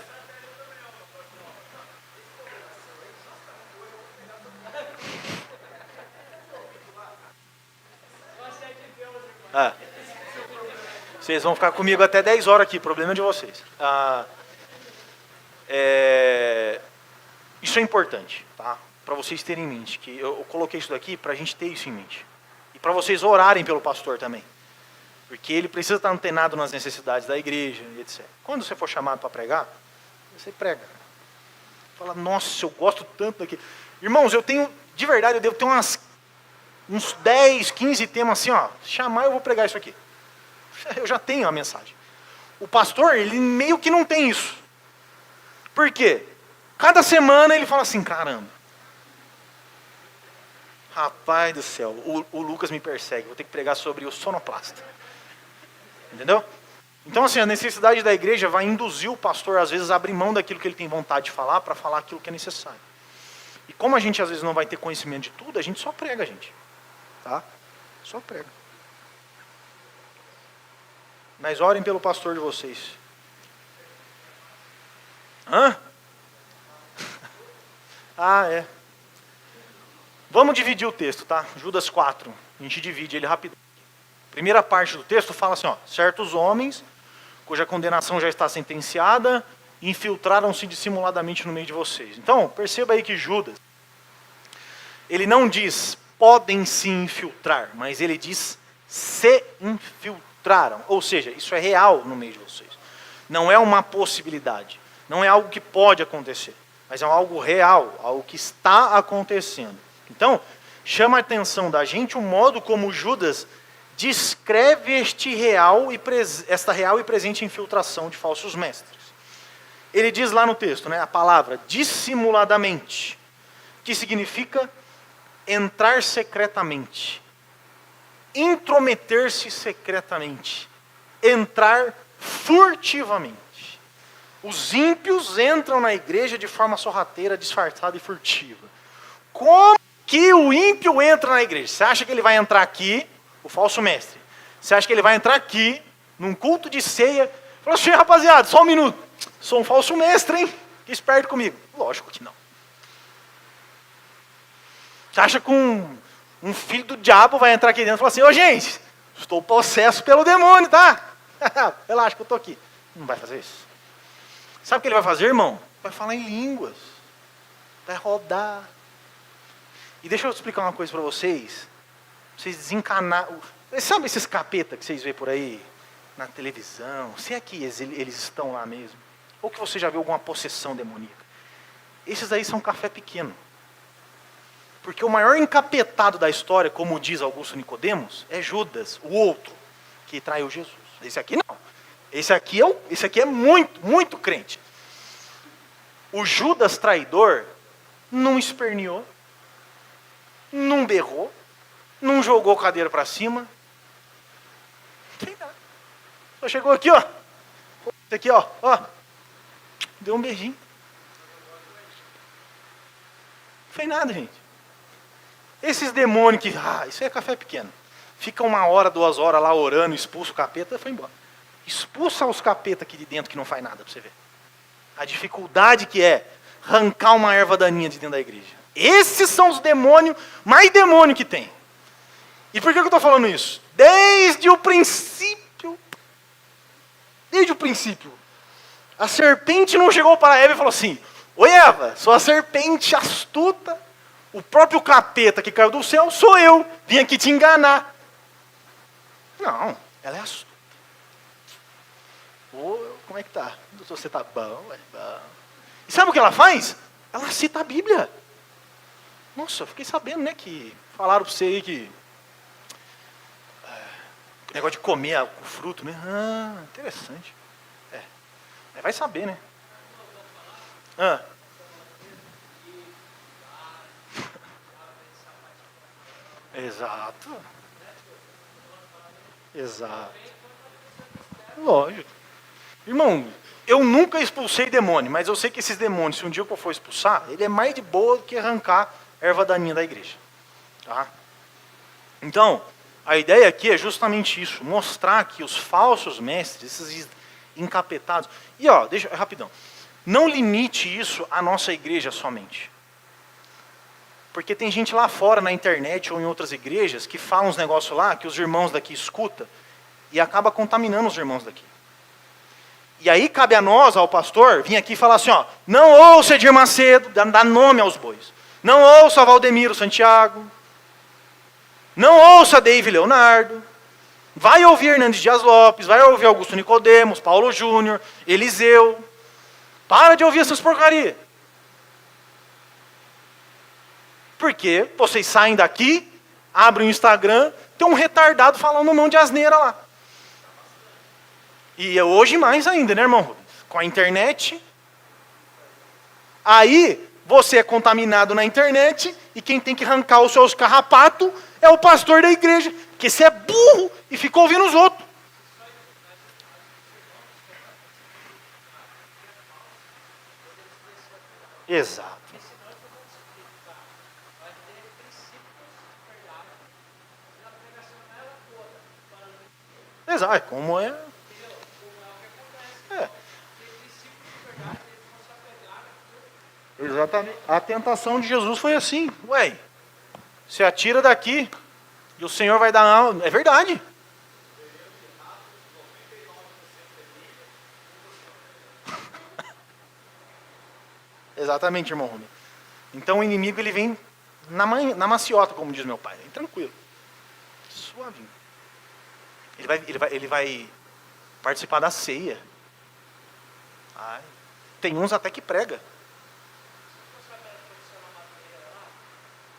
Vocês vão ficar comigo até 10 horas aqui, problema de vocês. Isso é importante, tá? Para vocês terem em mente, que eu coloquei isso daqui para a gente ter isso em mente. E para vocês orarem pelo pastor também. Porque ele precisa estar antenado nas necessidades da igreja, etc. Quando você for chamado para pregar, você prega. Fala, nossa, eu gosto tanto daqui. Irmãos, eu tenho, de verdade, eu devo ter uns 10, 15 temas assim, se chamar eu vou pregar isso aqui. Eu já tenho a mensagem. O pastor, ele meio que não tem isso. Por quê? Cada semana ele fala assim, caramba. Rapaz do céu, o Lucas me persegue, vou ter que pregar sobre o sonoplasta. Entendeu? Então, assim, a necessidade da igreja vai induzir o pastor, às vezes, a abrir mão daquilo que ele tem vontade de falar para falar aquilo que é necessário. E como a gente, às vezes, não vai ter conhecimento de tudo, a gente só prega, gente. Tá? Só prega. Mas orem pelo pastor de vocês. Vamos dividir o texto, tá? Judas 4. A gente divide ele rápido. Primeira parte do texto fala assim, certos homens, cuja condenação já está sentenciada, infiltraram-se dissimuladamente no meio de vocês. Então, perceba aí que Judas, ele não diz, podem se infiltrar, mas ele diz, se infiltraram. infiltraram. Ou seja, isso é real no meio de vocês. Não é uma possibilidade. Não é algo que pode acontecer. Mas é algo real, algo que está acontecendo. Então, chama a atenção da gente o modo como Judas descreve esta real e presente infiltração de falsos mestres. Ele diz lá no texto, né, a palavra dissimuladamente, que significa entrar secretamente, intrometer-se secretamente, entrar furtivamente. Os ímpios entram na igreja de forma sorrateira, disfarçada e furtiva. Como que o ímpio entra na igreja? Você acha que ele vai entrar aqui, o falso mestre? Você acha que ele vai entrar aqui, num culto de ceia, e falar assim, rapaziada, só um minuto. Sou um falso mestre, hein? Fique esperto comigo. Lógico que não. Você acha que um filho do diabo vai entrar aqui dentro e falar assim, ô gente, estou possesso pelo demônio, tá? Relaxa que eu estou aqui. Não vai fazer isso. Sabe o que ele vai fazer, irmão? Vai falar em línguas. Vai rodar. E deixa eu explicar uma coisa para vocês. Vocês desencanar. Sabe esses capeta que vocês veem por aí na televisão? Se é que eles estão lá mesmo. Ou que você já viu alguma possessão demoníaca. Esses aí são café pequeno. Porque o maior encapetado da história, como diz Augusto Nicodemos, é Judas, o outro, que traiu Jesus. Esse aqui não. Esse aqui é muito, muito crente. O Judas traidor não esperneou, não berrou, não jogou cadeira para cima. Não tem nada. Só chegou aqui, ó. Esse aqui, ó. Deu um beijinho. Não fez nada, gente. Esses demônios que, isso é café pequeno. Fica 1 hora, 2 horas lá orando, expulsa o capeta e foi embora. Expulsa os capetas aqui de dentro que não faz nada para você ver. A dificuldade que é arrancar uma erva daninha de dentro da igreja. Esses são os demônios, mais demônio que tem. E por que eu estou falando isso? Desde o princípio, a serpente não chegou para Eva e falou assim, oi Eva, sua serpente astuta, o próprio capeta que caiu do céu sou eu, vim aqui te enganar. Não, ela é astuta. Como é que tá? Doutor, você tá bom? E sabe o que ela faz? Ela cita a Bíblia. Nossa, eu fiquei sabendo, né, que falaram para você aí que negócio de comer o fruto, né? Interessante. Vai saber, né? Exato. Lógico. Irmão, eu nunca expulsei demônio, mas eu sei que esses demônios, se um dia eu for expulsar, ele é mais de boa do que arrancar erva daninha da igreja. Tá? Então, a ideia aqui é justamente isso, mostrar que os falsos mestres, esses encapetados... E deixa rapidão, não limite isso à nossa igreja somente. Porque tem gente lá fora na internet ou em outras igrejas que fala uns negócios lá que os irmãos daqui escutam e acaba contaminando os irmãos daqui. E aí cabe a nós, ao pastor, vir aqui e falar assim, não ouça Edir Macedo, dá nome aos bois. Não ouça Valdemiro Santiago. Não ouça Dave Leonardo. Vai ouvir Hernandes Dias Lopes, vai ouvir Augusto Nicodemos, Paulo Júnior, Eliseu. Para de ouvir essas porcarias. Porque vocês saem daqui, abrem o Instagram, tem um retardado falando um monte de asneira lá. E hoje mais ainda, né, irmão Rubens? Com a internet. Aí, você é contaminado na internet, e quem tem que arrancar os seus carrapatos é o pastor da igreja. Porque você é burro e ficou ouvindo os outros. Exato. Exato, como é. Exatamente. A tentação de Jesus foi assim. Você atira daqui e o Senhor vai dar... É verdade. Exatamente, irmão Rubem. Então o inimigo ele vem na maciota, como diz meu pai. Vem tranquilo. Suavinho. Ele vai participar da ceia. Ai, tem uns até que prega.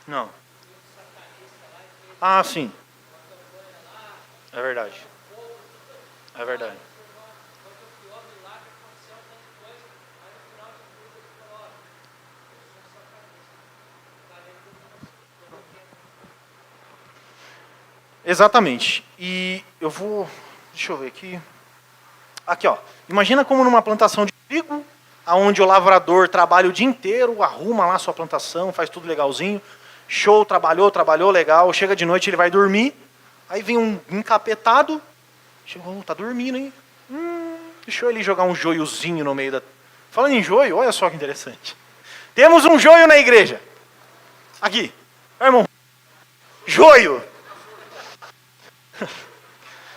Não. Ah, sim. É verdade. É verdade. Exatamente. E eu vou... Deixa eu ver aqui. Aqui, ó. Imagina como numa plantação de trigo, onde o lavrador trabalha o dia inteiro, arruma lá a sua plantação, faz tudo legalzinho. Show, trabalhou, legal. Chega de noite, ele vai dormir. Aí vem um encapetado. Chegou, tá dormindo, hein? Deixa ele jogar um joiozinho no meio da... Falando em joio, olha só que interessante. Temos um joio na igreja. Aqui. Irmão. Joio.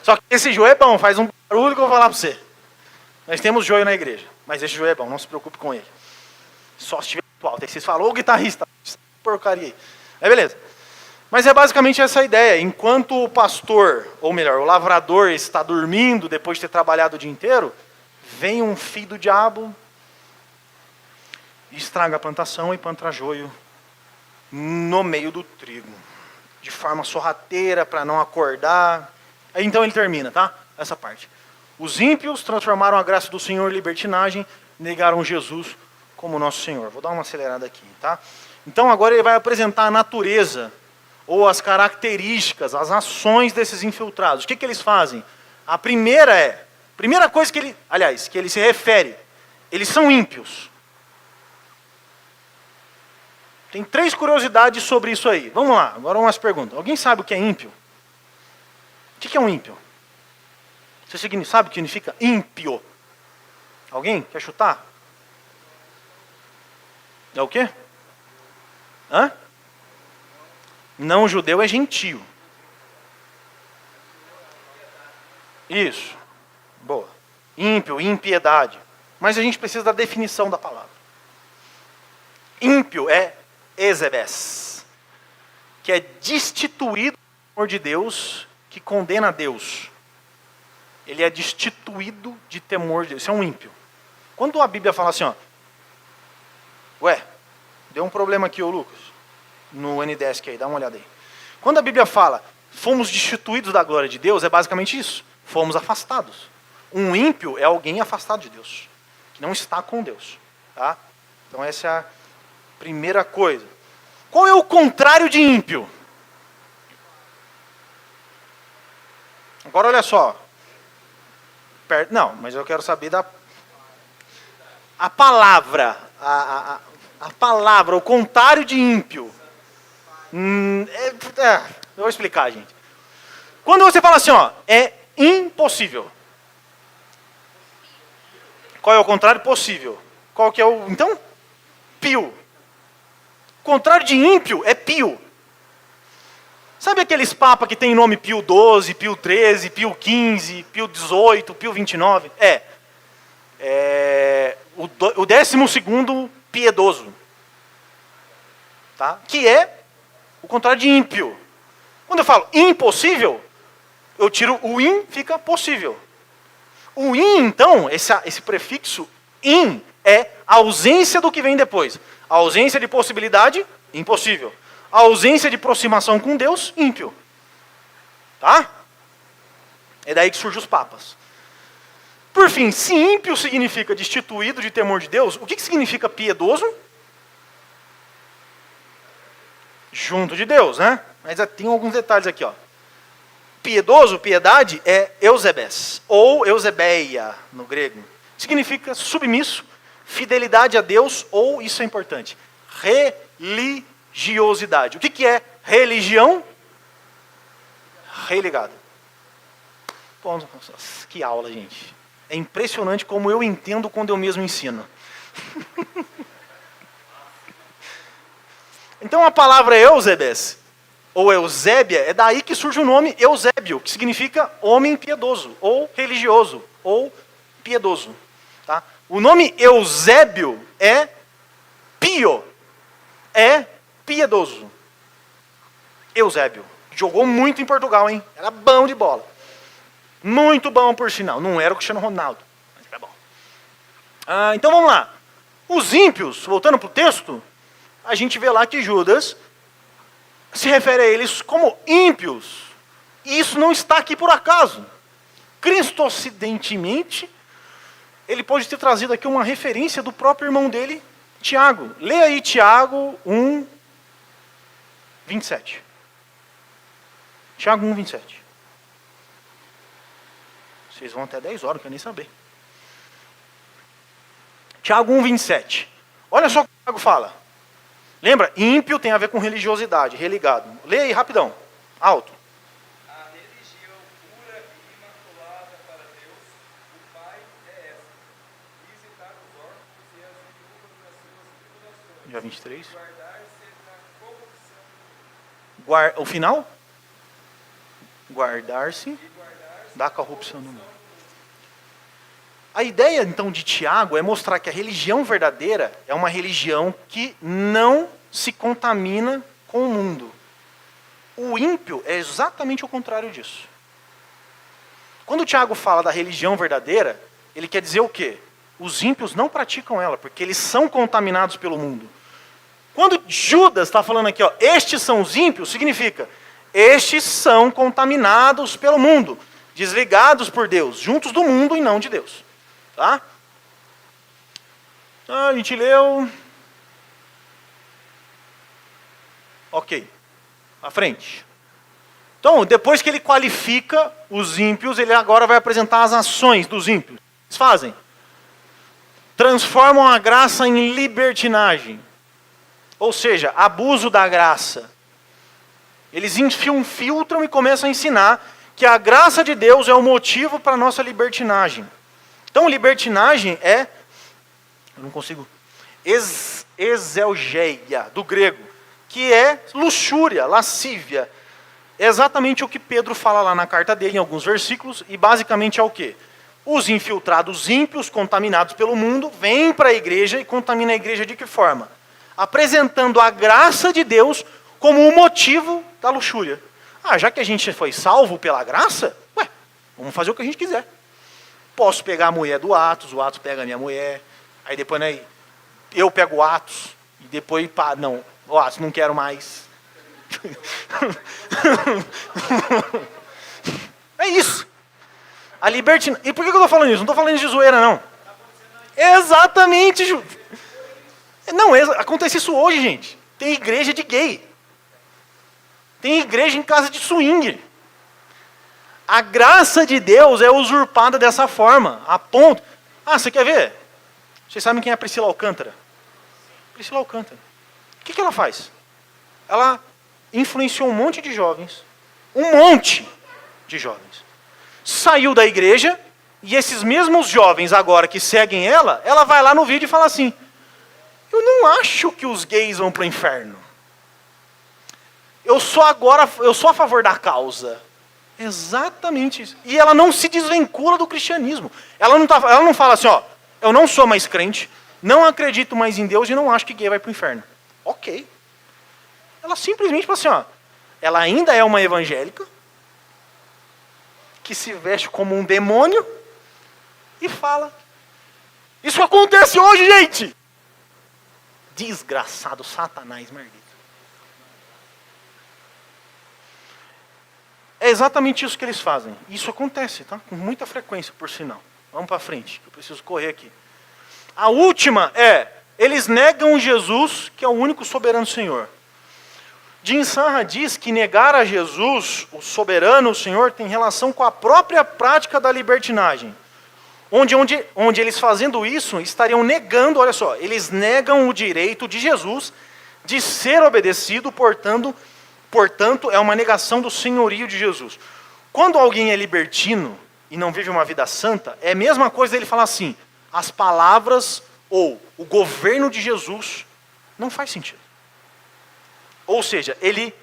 Só que esse joio é bom, faz um barulho que eu vou falar para você. Nós temos joio na igreja, mas esse joio é bom, não se preocupe com ele. Só se tiver alto. Aí vocês falam, ô guitarrista, porcaria aí. Aí beleza. Mas é basicamente essa a ideia. Enquanto o pastor, ou melhor, o lavrador está dormindo depois de ter trabalhado o dia inteiro, vem um filho do diabo e estraga a plantação e planta joio no meio do trigo. De forma sorrateira, para não acordar. Aí então ele termina, tá? Essa parte. Os ímpios transformaram a graça do Senhor em libertinagem, negaram Jesus como nosso Senhor. Vou dar uma acelerada aqui, tá? Então agora ele vai apresentar a natureza, ou as características, as ações desses infiltrados. O que eles fazem? A primeira coisa que ele se refere, eles são ímpios. Tem 3 curiosidades sobre isso aí. Vamos lá, agora umas perguntas. Alguém sabe o que é ímpio? O que é um ímpio? Você sabe o que significa ímpio? Alguém quer chutar? É o quê? Hã? Não judeu é gentio. Isso. Boa. Ímpio, impiedade. Mas a gente precisa da definição da palavra. Ímpio é Ezebes, que é destituído do amor de Deus, que condena a Deus. Ele é destituído de temor de Deus. Isso é um ímpio. Quando a Bíblia fala assim, ó, deu um problema aqui, ô Lucas, no NDESC aí, dá uma olhada aí. Quando a Bíblia fala, fomos destituídos da glória de Deus, é basicamente isso. Fomos afastados. Um ímpio é alguém afastado de Deus, que não está com Deus. Tá? Então essa é a primeira coisa. Qual é o contrário de ímpio? Agora olha só. Não, mas eu quero saber da... A palavra. A palavra, o contrário de ímpio. Eu vou explicar, gente. Quando você fala assim, ó, é impossível. Qual é o contrário? Possível. Qual que é o... Então? Pio. O contrário de ímpio é pio. Sabe aqueles papas que tem nome Pio 12, Pio 13, Pio 15, Pio 18, Pio 29? O 12º piedoso. Tá? Que é o contrário de ímpio. Quando eu falo impossível, eu tiro o in, fica possível. O in, então, esse prefixo in, é a ausência do que vem depois. A ausência de possibilidade, impossível. A ausência de aproximação com Deus, ímpio. Tá? É daí que surgem os papas. Por fim, se ímpio significa destituído de temor de Deus, o que significa piedoso? Junto de Deus, né? Mas tem alguns detalhes aqui, ó. Piedoso, piedade, é eusebes, ou eusebeia, no grego. Significa submisso, fidelidade a Deus, ou, isso é importante, religiosidade. O que é religião? Religado. Bom, que aula, gente. É impressionante como eu entendo quando eu mesmo ensino. Então a palavra eusebes, ou Eusébia, é daí que surge o nome Eusébio, que significa homem piedoso, ou religioso, ou piedoso. Tá? O nome Eusébio é pio, é piedoso. Eusébio. Jogou muito em Portugal, hein? Era bom de bola. Muito bom, por sinal. Não era o Cristiano Ronaldo, mas tá bom. Então vamos lá. Os ímpios, voltando para o texto, a gente vê lá que Judas se refere a eles como ímpios. E isso não está aqui por acaso. Cristocidentemente, ele pode ter trazido aqui uma referência do próprio irmão dele, Tiago. Leia aí Tiago 1, 27. Tiago 1, 27. Vocês vão até 10 horas, não quero nem saber. Tiago 1, 27. Olha só o que o Tiago fala. Lembra? Ímpio tem a ver com religiosidade, religado. Leia aí rapidão. Alto. A religião pura e imaculada para Deus, o Pai, é essa: visitar os órfãos e as viúvas nas suas tribulações. Dia 23. Guardar-se na corrupção. O final? Guardar-se da corrupção do mundo. A ideia, então, de Tiago é mostrar que a religião verdadeira é uma religião que não se contamina com o mundo. O ímpio é exatamente o contrário disso. Quando o Tiago fala da religião verdadeira, ele quer dizer o quê? Os ímpios não praticam ela, porque eles são contaminados pelo mundo. Quando Judas está falando aqui, ó, estes são os ímpios, significa, estes são contaminados pelo mundo, desligados por Deus, juntos do mundo e não de Deus. Tá? A gente leu. Ok. À frente. Então, depois que ele qualifica os ímpios, ele agora vai apresentar as ações dos ímpios. Eles fazem. Transformam a graça em libertinagem. Ou seja, abuso da graça. Eles infiltram e começam a ensinar que a graça de Deus é o motivo para a nossa libertinagem. Então, libertinagem é, eu não consigo, exelgeia, do grego, que é luxúria, lascívia. É exatamente o que Pedro fala lá na carta dele, em alguns versículos, e basicamente é o quê? Os infiltrados ímpios, contaminados pelo mundo, vêm para a igreja e contaminam a igreja de que forma? Apresentando a graça de Deus como o motivo da luxúria. Já que a gente foi salvo pela graça, vamos fazer o que a gente quiser. Posso pegar a mulher do Atos, o Atos pega a minha mulher, aí depois eu pego o Atos, e depois, não, o Atos não quero mais. É isso. A libertina... E por que eu estou falando isso? Não estou falando de zoeira, não. Exatamente. Não, acontece isso hoje, gente. Tem igreja de gay. Tem igreja em casa de swing. A graça de Deus é usurpada dessa forma, a ponto... você quer ver? Vocês sabem quem é a Priscila Alcântara? Priscila Alcântara. O que ela faz? Ela influenciou um monte de jovens. Um monte de jovens. Saiu da igreja, e esses mesmos jovens agora que seguem ela vai lá no vídeo e fala assim, eu não acho que os gays vão para o inferno. Eu sou a favor da causa. Exatamente isso. E ela não se desvincula do cristianismo. Ela não fala assim, eu não sou mais crente, não acredito mais em Deus e não acho que gay vai para o inferno. Ok. Ela simplesmente fala assim, ela ainda é uma evangélica, que se veste como um demônio, e fala. Isso acontece hoje, gente! Desgraçado, Satanás, maldito. É exatamente isso que eles fazem. Isso acontece, tá? Com muita frequência, por sinal. Vamos para frente, que eu preciso correr aqui. A última eles negam Jesus, que é o único soberano Senhor. Jim Sanha diz que negar a Jesus, o soberano, o Senhor, tem relação com a própria prática da libertinagem. Onde eles fazendo isso, estariam negando, olha só, eles negam o direito de Jesus de ser obedecido, portanto, é uma negação do senhorio de Jesus. Quando alguém é libertino e não vive uma vida santa, é a mesma coisa ele falar assim, as palavras ou o governo de Jesus não faz sentido. Ou seja, ele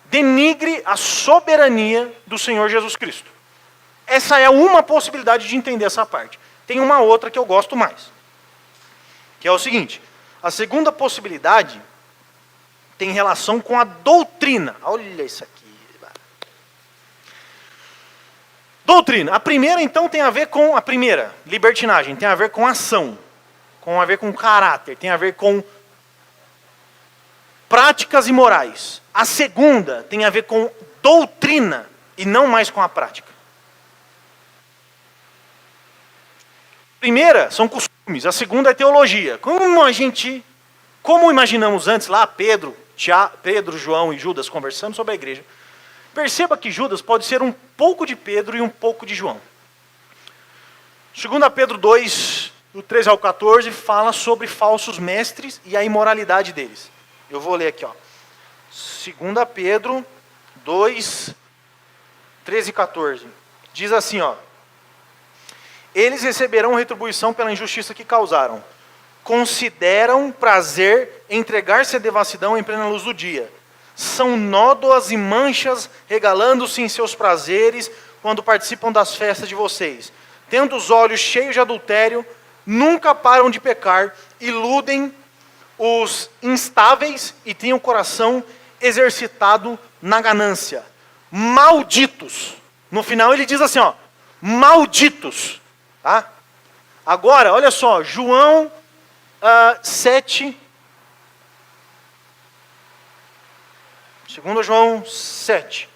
denigre a soberania do Senhor Jesus Cristo. Essa é uma possibilidade de entender essa parte. Tem uma outra que eu gosto mais, que é o seguinte, a segunda possibilidade tem relação com a doutrina. Olha isso aqui. Doutrina. A primeira, então, tem a ver com... A primeira, libertinagem, tem a ver com ação. Tem a ver com caráter. Tem a ver com práticas e morais. A segunda tem a ver com doutrina e não mais com a prática. A primeira são costumes. A segunda é teologia. Como imaginamos antes lá, Pedro, João e Judas conversando sobre a igreja. Perceba que Judas pode ser um pouco de Pedro e um pouco de João. 2 Pedro 2, do 13 ao 14, fala sobre falsos mestres e a imoralidade deles. Eu vou ler aqui, ó. 2 Pedro 2, 13 e 14. Diz assim, ó. Eles receberão retribuição pela injustiça que causaram. Consideram prazer entregar-se à devassidão em plena luz do dia. São nódoas e manchas, regalando-se em seus prazeres quando participam das festas de vocês. Tendo os olhos cheios de adultério, nunca param de pecar, iludem os instáveis e têm o coração exercitado na ganância. Malditos. No final ele diz assim, ó, malditos. Tá? Agora, olha só, João 7... 2 João 7.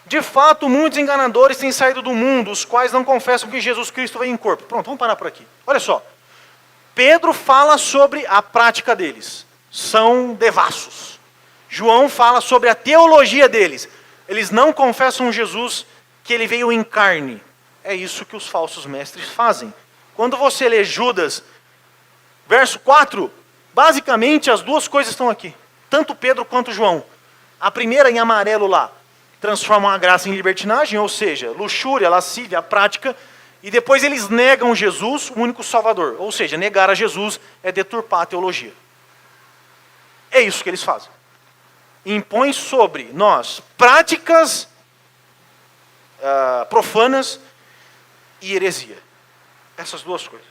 De fato, muitos enganadores têm saído do mundo, os quais não confessam que Jesus Cristo veio em corpo. Pronto, vamos parar por aqui. Olha só. Pedro fala sobre a prática deles. São devassos. João fala sobre a teologia deles. Eles não confessam Jesus que ele veio em carne. É isso que os falsos mestres fazem. Quando você lê Judas, verso 4, basicamente as duas coisas estão aqui. Tanto Pedro quanto João. A primeira, em amarelo lá, transforma a graça em libertinagem, ou seja, luxúria, lascívia, a prática, e depois eles negam Jesus, o único Salvador. Ou seja, negar a Jesus é deturpar a teologia. É isso que eles fazem. Impõem sobre nós práticas profanas e heresia. Essas duas coisas.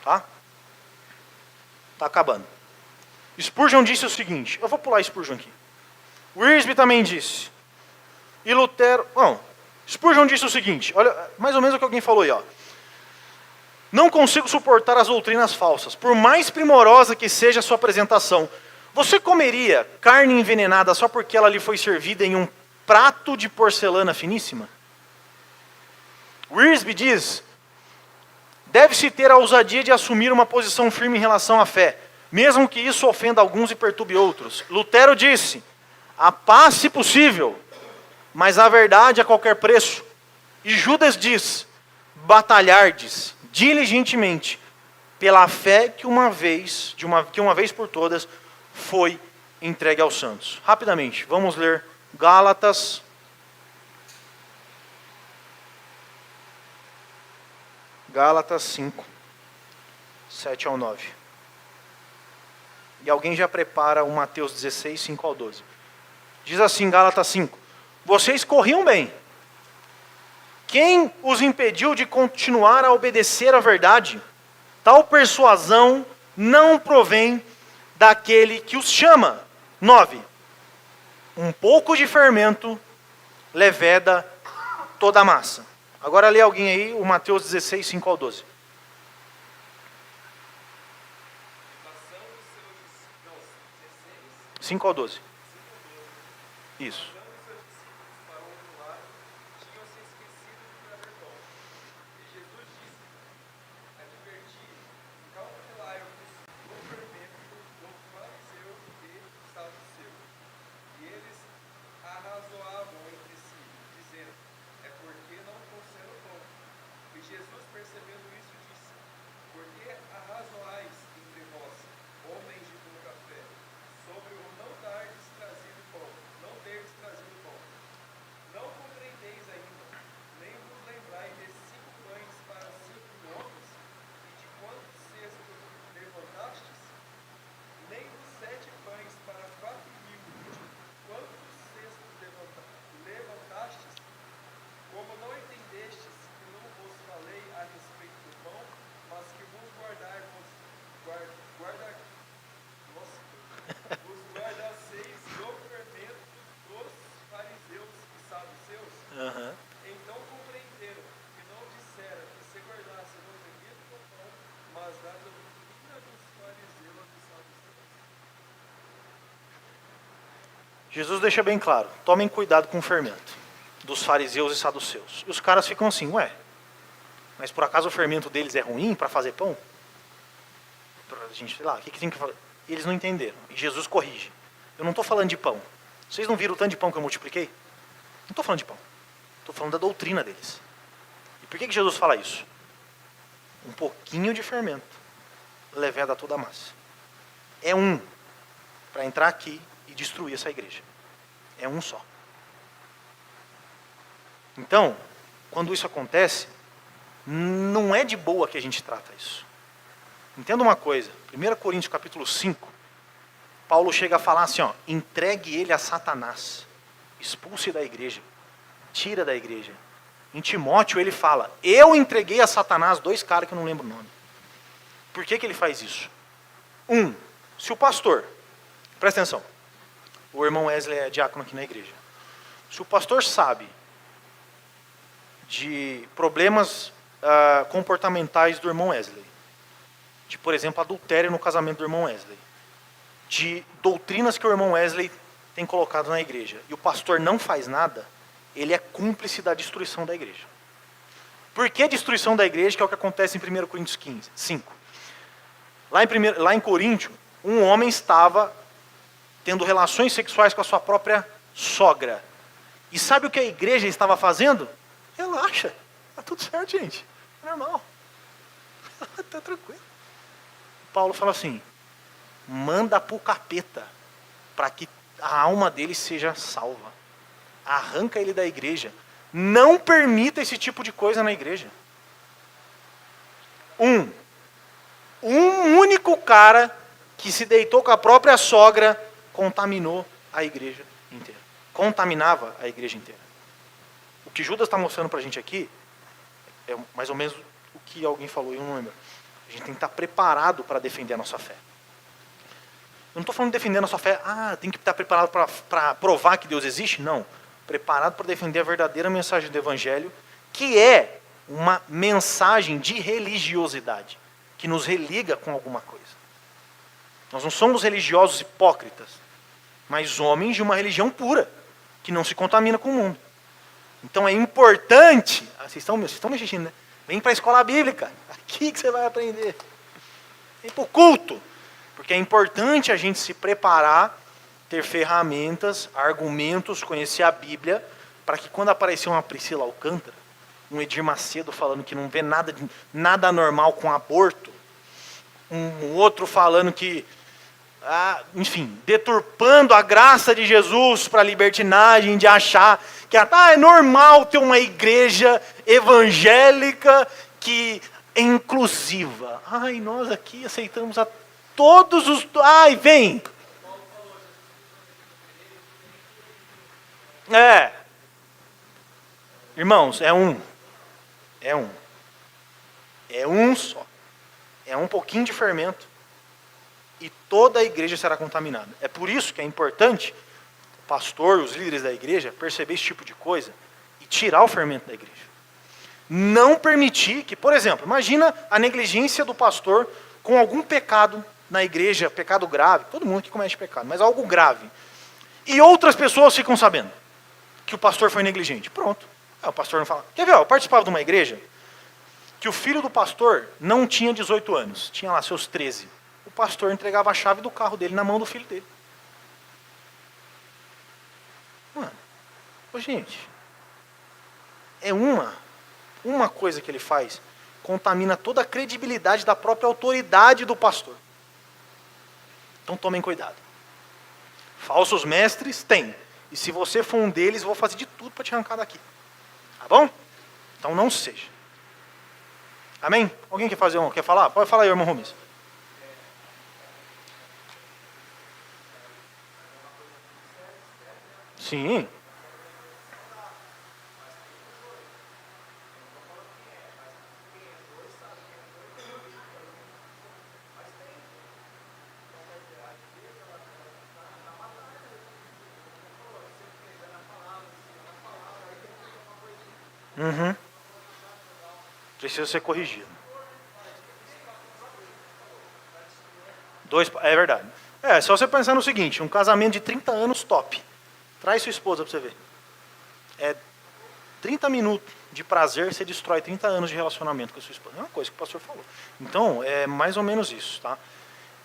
Tá? Tá acabando. Spurgeon disse o seguinte, eu vou pular Spurgeon aqui. Wiersbe também disse. E Lutero... Bom, Spurgeon disse o seguinte, olha, mais ou menos o que alguém falou aí, ó. Não consigo suportar as doutrinas falsas, por mais primorosa que seja a sua apresentação. Você comeria carne envenenada só porque ela lhe foi servida em um prato de porcelana finíssima? Wiersbe diz, deve-se ter a ousadia de assumir uma posição firme em relação à fé, mesmo que isso ofenda alguns e perturbe outros. Lutero disse, a paz se possível, mas a verdade a qualquer preço. E Judas diz, batalhardes diligentemente pela fé que uma vez por todas foi entregue aos santos. Rapidamente, vamos ler Gálatas. Gálatas 5, 7 ao 9. E alguém já prepara o Mateus 16, 5 ao 12. Diz assim, Gálatas 5. Vocês corriam bem. Quem os impediu de continuar a obedecer à verdade? Tal persuasão não provém daquele que os chama. 9. Um pouco de fermento leveda toda a massa. Agora lê alguém aí o Mateus 16, 5 ao 12. 5 ao 12. Isso. Jesus, percebendo isso, disse, por que arrazoais entre vós, homens de pouca fé, sobre o não terdes trazido pão? Não compreendeis ainda, nem vos lembrai de 5 pães para 5 homens, e de quantos cestos levantastes? Nem dos 7 pães para 4.000, e de quantos cestos levantastes? Como não entendestes que não vos falei a respeito do pão, mas que vos guardasseis do fermento dos fariseus e saduceus? Em da doutrina dos fariseus e saduceus. Jesus deixa bem claro, tomem cuidado com o fermento dos fariseus e saduceus. E os caras ficam assim, ué, mas por acaso o fermento deles é ruim para fazer pão? Pra gente, sei lá, o que tem que fazer? E eles não entenderam. E Jesus corrige. Eu não estou falando de pão. Vocês não viram o tanto de pão que eu multipliquei? Não estou falando de pão. Estou falando da doutrina deles. E por que Jesus fala isso? Um pouquinho de fermento leveda toda a massa. É um para entrar aqui e destruir essa igreja. É um só. Então, quando isso acontece, não é de boa que a gente trata isso. Entenda uma coisa, 1 Coríntios capítulo 5, Paulo chega a falar assim, ó, entregue ele a Satanás, expulse da igreja, tira da igreja. Em Timóteo ele fala, eu entreguei a Satanás 2 caras que eu não lembro o nome. Por que ele faz isso? Se o pastor, presta atenção, o irmão Wesley é diácono aqui na igreja. Se o pastor sabe de problemas comportamentais do irmão Wesley, de, por exemplo, adultério no casamento do irmão Wesley, de doutrinas que o irmão Wesley tem colocado na igreja, e o pastor não faz nada, ele é cúmplice da destruição da igreja. Por que destruição da igreja? Que é o que acontece em 1 Coríntios 5. Lá em Coríntio, um homem estava tendo relações sexuais com a sua própria sogra. E sabe o que a igreja estava fazendo? Relaxa, está tudo certo, gente. É normal. Está tranquilo. Paulo fala assim, manda para o capeta, para que a alma dele seja salva. Arranca ele da igreja. Não permita esse tipo de coisa na igreja. Um único cara que se deitou com a própria sogra contaminou a igreja inteira. Contaminava a igreja inteira. O que Judas está mostrando para a gente aqui é mais ou menos o que alguém falou, eu não lembro. A gente tem que estar preparado para defender a nossa fé. Eu não estou falando de defender a nossa fé, tem que estar preparado para provar que Deus existe? Não. Preparado para defender a verdadeira mensagem do Evangelho, que é uma mensagem de religiosidade, que nos religa com alguma coisa. Nós não somos religiosos hipócritas, mas homens de uma religião pura, que não se contamina com o mundo. Então é importante, vocês estão me assistindo, né? Vem para a escola bíblica, aqui que você vai aprender. Vem para o culto, porque é importante a gente se preparar, ter ferramentas, argumentos, conhecer a Bíblia, para que quando aparecer uma Priscila Alcântara, um Edir Macedo falando que não vê nada anormal com aborto, um outro falando que, enfim, deturpando a graça de Jesus para a libertinagem, de achar que é normal ter uma igreja evangélica que é inclusiva. Nós aqui aceitamos a todos os... vem! Irmãos, é um só. É um pouquinho de fermento e toda a igreja será contaminada. É por isso que é importante o pastor, os líderes da igreja, perceber esse tipo de coisa e tirar o fermento da igreja. Não permitir que, por exemplo, imagina a negligência do pastor com algum pecado na igreja, pecado grave, todo mundo que comete pecado, mas algo grave. E outras pessoas ficam sabendo que o pastor foi negligente. Pronto. O pastor não fala. Quer ver? Eu participava de uma igreja que o filho do pastor não tinha 18 anos, tinha lá seus 13. O pastor entregava a chave do carro dele na mão do filho dele. Mano, gente, é uma coisa que ele faz, contamina toda a credibilidade da própria autoridade do pastor. Então tomem cuidado. Falsos mestres tem. E se você for um deles, eu vou fazer de tudo para te arrancar daqui. Tá bom? Então não seja. Amém? Alguém quer falar? Pode falar aí, irmão Rumes. Sim. Precisa ser corrigido. É verdade. Só você pensar no seguinte, um casamento de 30 anos top. Traz sua esposa para você ver. 30 minutos de prazer, você destrói 30 anos de relacionamento com a sua esposa. É uma coisa que o pastor falou. Então, é mais ou menos isso, tá?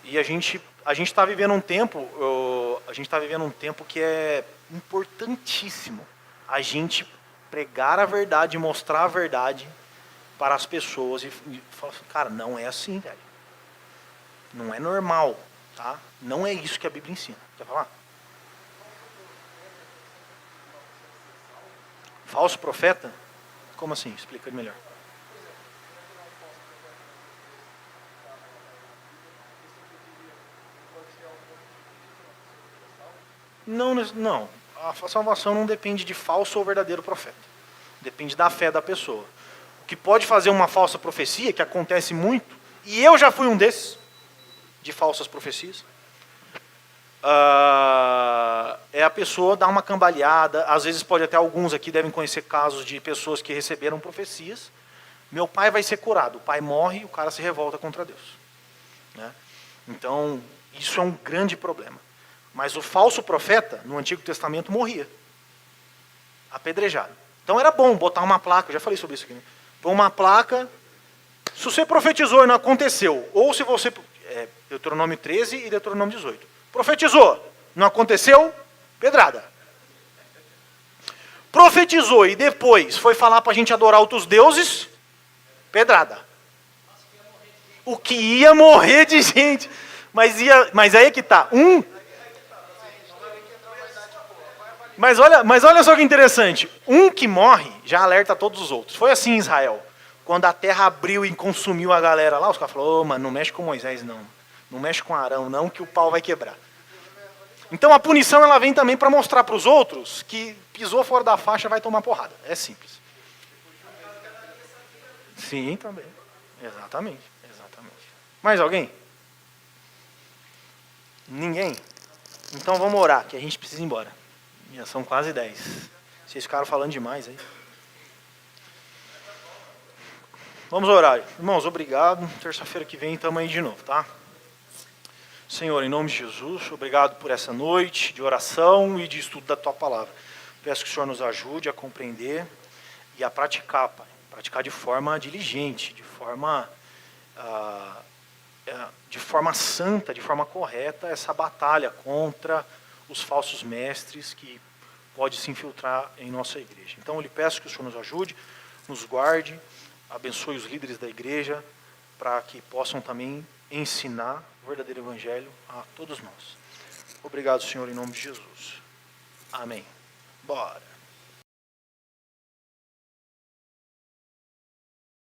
E a gente está vivendo um tempo, que é importantíssimo a gente pregar a verdade, mostrar a verdade para as pessoas e falar assim, cara, não é assim, velho. Não é normal, tá? Não é isso que a Bíblia ensina. Quer falar? Falso profeta? Como assim? Explica melhor. Não. A salvação não depende de falso ou verdadeiro profeta. Depende da fé da pessoa. O que pode fazer uma falsa profecia, que acontece muito, e eu já fui um desses, de falsas profecias, é a pessoa dar uma cambaleada. Às vezes pode até alguns aqui devem conhecer casos de pessoas que receberam profecias. Meu pai vai ser curado. O pai morre e o cara se revolta contra Deus. Né? Então, isso é um grande problema. Mas o falso profeta, no Antigo Testamento, morria. Apedrejado. Então era bom botar uma placa, eu já falei sobre isso aqui, né? Pôr uma placa, se você profetizou e não aconteceu, ou se você... Deuteronômio 13 e Deuteronômio 18. Profetizou, não aconteceu, pedrada. Profetizou e depois foi falar para a gente adorar outros deuses, pedrada. O que ia morrer de gente. Mas aí é que está. Mas olha só que interessante. Um que morre já alerta todos os outros. Foi assim em Israel. Quando a terra abriu e consumiu a galera lá, os caras falaram, mano, não mexe com Moisés não. Não mexe com Arão não, que o pau vai quebrar. Então a punição ela vem também para mostrar para os outros que pisou fora da faixa vai tomar porrada. É simples. Sim, também. Exatamente. Mais alguém? Ninguém? Então vamos orar, que a gente precisa ir embora. Já são quase 10. Vocês ficaram falando demais aí. Vamos orar. Irmãos, obrigado. Terça-feira que vem estamos aí de novo, tá? Senhor, em nome de Jesus, obrigado por essa noite de oração e de estudo da Tua Palavra. Peço que o Senhor nos ajude a compreender e a praticar, Pai. Praticar de forma diligente, de forma santa, de forma correta, essa batalha contra os falsos mestres que pode se infiltrar em nossa igreja. Então eu lhe peço que o Senhor nos ajude, nos guarde, abençoe os líderes da igreja, para que possam também ensinar o verdadeiro evangelho a todos nós. Obrigado, Senhor, em nome de Jesus. Amém. Bora.